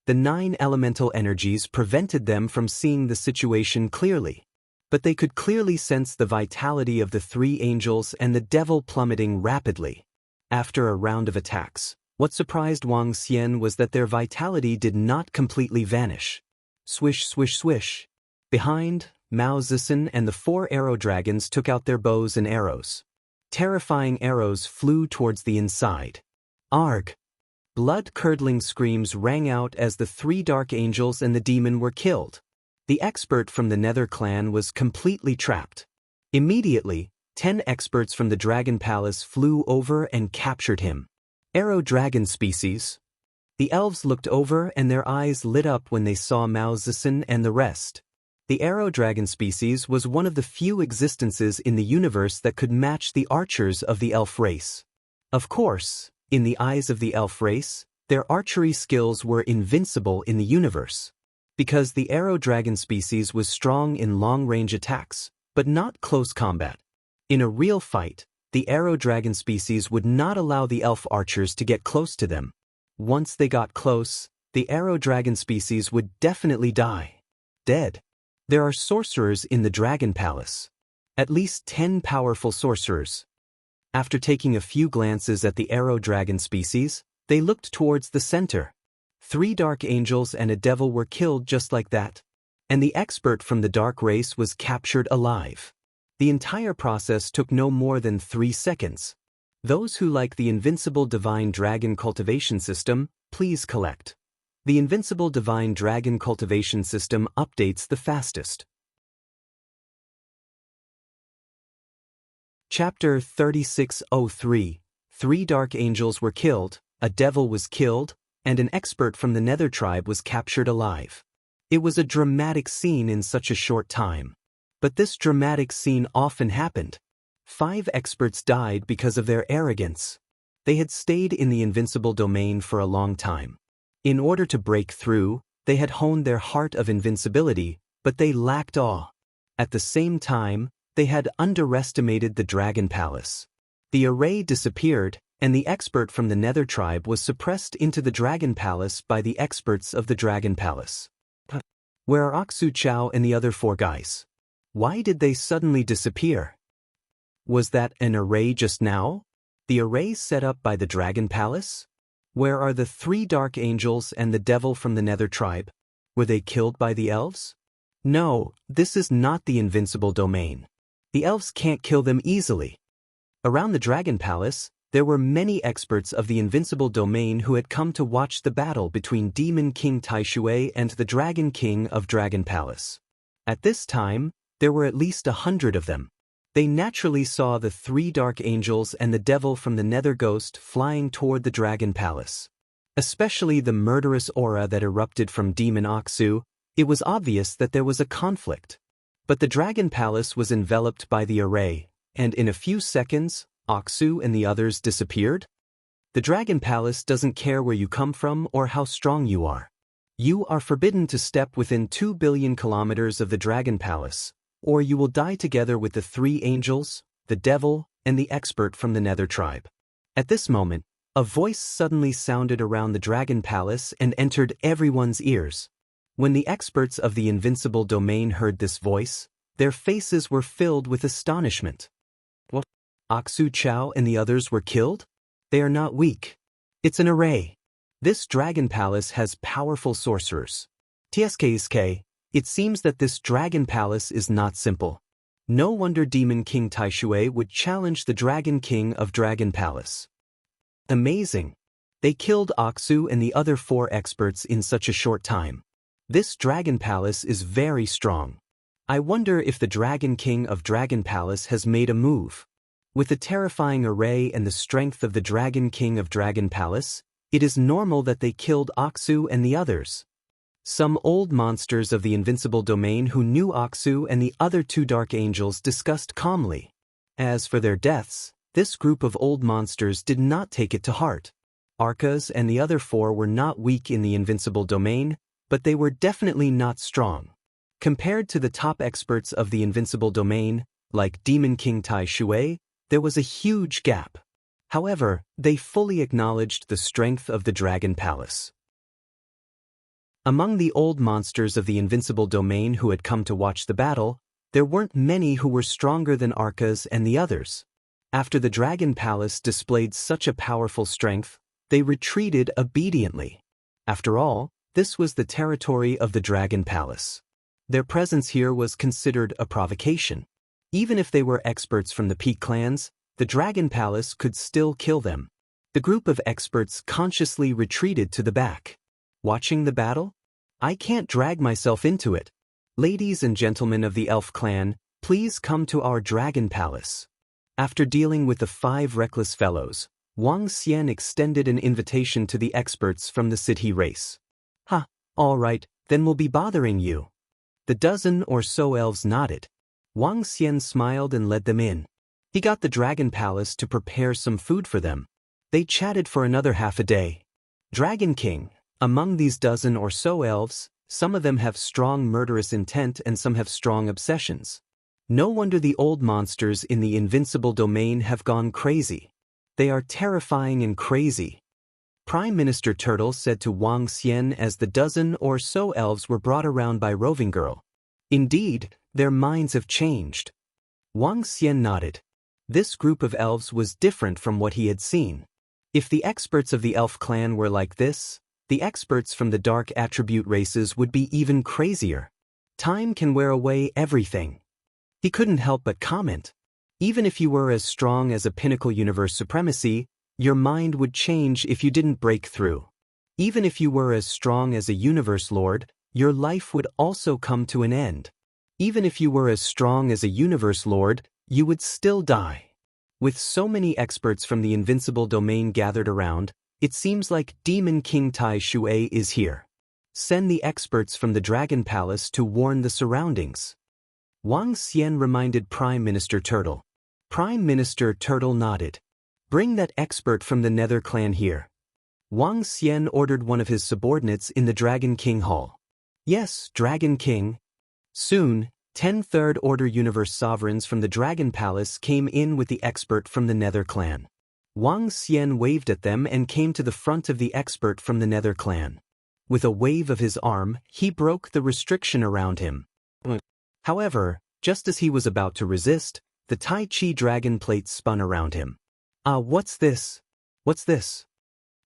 The 9 elemental energies prevented them from seeing the situation clearly. But they could clearly sense the vitality of the 3 angels and the devil plummeting rapidly. After a round of attacks, what surprised Wang Xian was that their vitality did not completely vanish. Swish, swish, swish. Behind, Mao Zixin and the 4 arrow dragons took out their bows and arrows. Terrifying arrows flew towards the inside. Arg! Blood-curdling screams rang out as the 3 dark angels and the demon were killed. The expert from the Nether clan was completely trapped. Immediately, 10 experts from the Dragon Palace flew over and captured him. Arrow dragon species. The elves looked over and their eyes lit up when they saw Mao Zixin and the rest. The arrow dragon species was one of the few existences in the universe that could match the archers of the elf race. Of course, in the eyes of the elf race, their archery skills were invincible in the universe. Because the arrow dragon species was strong in long-range attacks, but not close combat. In a real fight, the arrow dragon species would not allow the elf archers to get close to them. Once they got close, the arrow dragon species would definitely die. Dead. There are sorcerers in the Dragon Palace. At least 10 powerful sorcerers. After taking a few glances at the arrow dragon species, they looked towards the center. 3 dark angels and a devil were killed just like that. And the expert from the dark race was captured alive. The entire process took no more than 3 seconds. Those who like the Invincible Divine Dragon Cultivation System, please collect. The Invincible Divine Dragon Cultivation System updates the fastest. Chapter 3603. 3 dark angels were killed, a devil was killed, and an expert from the Nether tribe was captured alive. It was a dramatic scene in such a short time. But this dramatic scene often happened. 5 experts died because of their arrogance. They had stayed in the invincible domain for a long time. In order to break through, they had honed their heart of invincibility, but they lacked awe. At the same time, they had underestimated the Dragon Palace. The array disappeared, and the expert from the Nether tribe was suppressed into the Dragon Palace by the experts of the Dragon Palace. Where are Aksu Chao and the other 4 guys? Why did they suddenly disappear? Was that an array just now? The array set up by the Dragon Palace? Where are the 3 dark angels and the devil from the Nether tribe? Were they killed by the elves? No, this is not the invincible domain. The elves can't kill them easily. Around the Dragon Palace, there were many experts of the invincible domain who had come to watch the battle between Demon King Taishui and the Dragon King of Dragon Palace. At this time, there were at least 100 of them. They naturally saw the 3 dark angels and the devil from the Nether Ghost flying toward the Dragon Palace. Especially the murderous aura that erupted from Demon Aksu, it was obvious that there was a conflict. But the Dragon Palace was enveloped by the array, and in a few seconds, Aksu and the others disappeared? The Dragon Palace doesn't care where you come from or how strong you are. You are forbidden to step within 2 billion kilometers of the Dragon Palace, or you will die together with the 3 angels, the devil, and the expert from the Nether tribe. At this moment, a voice suddenly sounded around the Dragon Palace and entered everyone's ears. When the experts of the invincible domain heard this voice, their faces were filled with astonishment. What? Aksu Chao and the others were killed? They are not weak. It's an array. This Dragon Palace has powerful sorcerers. TSKSK, it seems that this Dragon Palace is not simple. No wonder Demon King Taishui would challenge the Dragon King of Dragon Palace. Amazing. They killed Aksu and the other 4 experts in such a short time. This Dragon Palace is very strong. I wonder if the Dragon King of Dragon Palace has made a move. With the terrifying array and the strength of the Dragon King of Dragon Palace, it is normal that they killed Aksu and the others. Some old monsters of the Invincible domain who knew Aksu and the other two dark angels discussed calmly. As for their deaths, this group of old monsters did not take it to heart. Arcas and the other four were not weak in the Invincible domain, but they were definitely not strong. Compared to the top experts of the Invincible domain, like Demon King Tai Shui, there was a huge gap. However, they fully acknowledged the strength of the Dragon Palace. Among the old monsters of the Invincible domain who had come to watch the battle, there weren't many who were stronger than Arcas and the others. After the Dragon Palace displayed such a powerful strength, they retreated obediently. After all, this was the territory of the Dragon Palace. Their presence here was considered a provocation. Even if they were experts from the Peak clans, the Dragon Palace could still kill them. The group of experts consciously retreated to the back. Watching the battle? I can't drag myself into it. Ladies and gentlemen of the Elf clan, please come to our Dragon Palace. After dealing with the 5 reckless fellows, Wang Xian extended an invitation to the experts from the Sidhe race. All right, then we'll be bothering you. The dozen or so elves nodded. Wang Xian smiled and led them in. He got the Dragon Palace to prepare some food for them. They chatted for another half a day. Dragon King, among these dozen or so elves, some of them have strong murderous intent and some have strong obsessions. No wonder the old monsters in the Invincible domain have gone crazy. They are terrifying and crazy. Prime Minister Turtle said to Wang Xian as the dozen or so elves were brought around by Roving Girl. Indeed, their minds have changed. Wang Xian nodded. This group of elves was different from what he had seen. If the experts of the Elf clan were like this, the experts from the dark attribute races would be even crazier. Time can wear away everything. He couldn't help but comment. Even if you were as strong as a pinnacle universe supremacy, your mind would change if you didn't break through. Even if you were as strong as a universe lord, your life would also come to an end. Even if you were as strong as a universe lord, you would still die. With so many experts from the Invincible domain gathered around, it seems like Demon King Tai Shui is here. Send the experts from the Dragon Palace to warn the surroundings. Wang Xian reminded Prime Minister Turtle. Prime Minister Turtle nodded. Bring that expert from the Nether clan here. Wang Xian ordered one of his subordinates in the Dragon King Hall. Yes, Dragon King. Soon, 10 Third Order Universe sovereigns from the Dragon Palace came in with the expert from the Nether clan. Wang Xian waved at them and came to the front of the expert from the Nether clan. With a wave of his arm, he broke the restriction around him. However, just as he was about to resist, the Tai Chi dragon plate spun around him. What's this? What's this?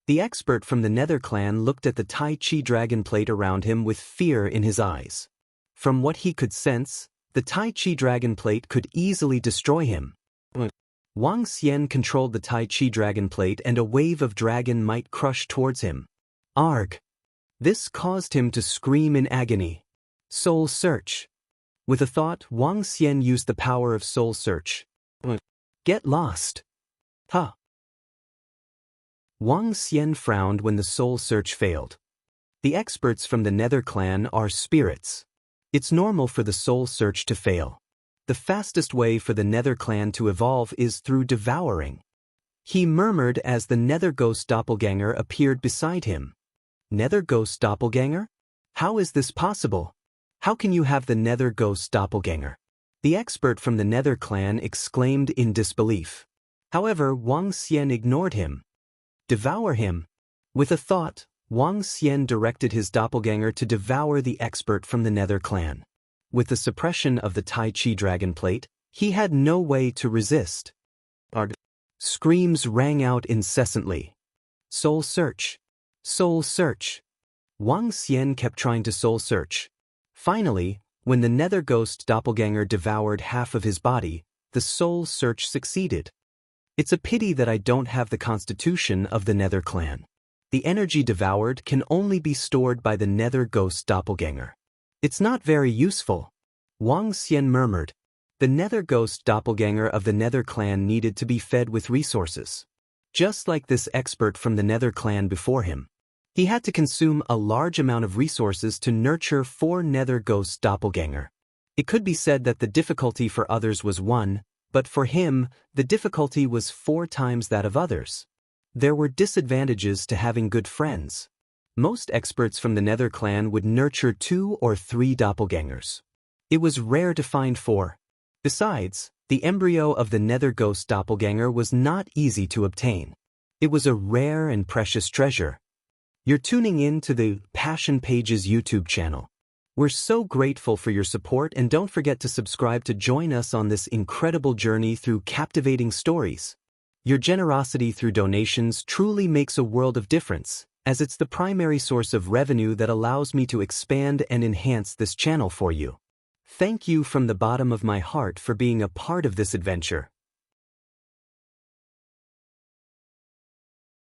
The expert from the Nether clan looked at the Tai Chi dragon plate around him with fear in his eyes. From what he could sense, the Tai Chi dragon plate could easily destroy him. Wang Xian controlled the Tai Chi dragon plate and a wave of dragon might crush towards him. Arg! This caused him to scream in agony. Soul Search. With a thought, Wang Xian used the power of Soul Search. Get lost. Wang Xian frowned when the Soul Search failed. The experts from the Nether clan are spirits. It's normal for the Soul Search to fail. The fastest way for the Nether clan to evolve is through devouring. He murmured as the Nether Ghost doppelganger appeared beside him. Nether Ghost doppelganger? How is this possible? How can you have the Nether Ghost doppelganger? The expert from the Nether clan exclaimed in disbelief. However, Wang Xian ignored him. Devour him. With a thought, Wang Xian directed his doppelganger to devour the expert from the Nether clan. With the suppression of the Tai Chi dragon plate, he had no way to resist. Screams rang out incessantly. Soul Search. Soul Search. Wang Xian kept trying to Soul Search. Finally, when the Nether Ghost doppelganger devoured half of his body, the Soul Search succeeded. It's a pity that I don't have the constitution of the Nether clan. The energy devoured can only be stored by the Nether Ghost doppelganger. It's not very useful. Wang Xian murmured. The Nether Ghost doppelganger of the Nether clan needed to be fed with resources. Just like this expert from the Nether clan before him. He had to consume a large amount of resources to nurture 4 nether ghost doppelganger. It could be said that the difficulty for others was 1, but for him, the difficulty was 4 times that of others. There were disadvantages to having good friends. Most experts from the Nether clan would nurture 2 or 3 doppelgangers. It was rare to find 4. Besides, the embryo of the Nether ghost doppelganger was not easy to obtain. It was a rare and precious treasure. You're tuning in to the Passion Pages YouTube channel. We're so grateful for your support, and don't forget to subscribe to join us on this incredible journey through captivating stories. Your generosity through donations truly makes a world of difference, as it's the primary source of revenue that allows me to expand and enhance this channel for you. Thank you from the bottom of my heart for being a part of this adventure.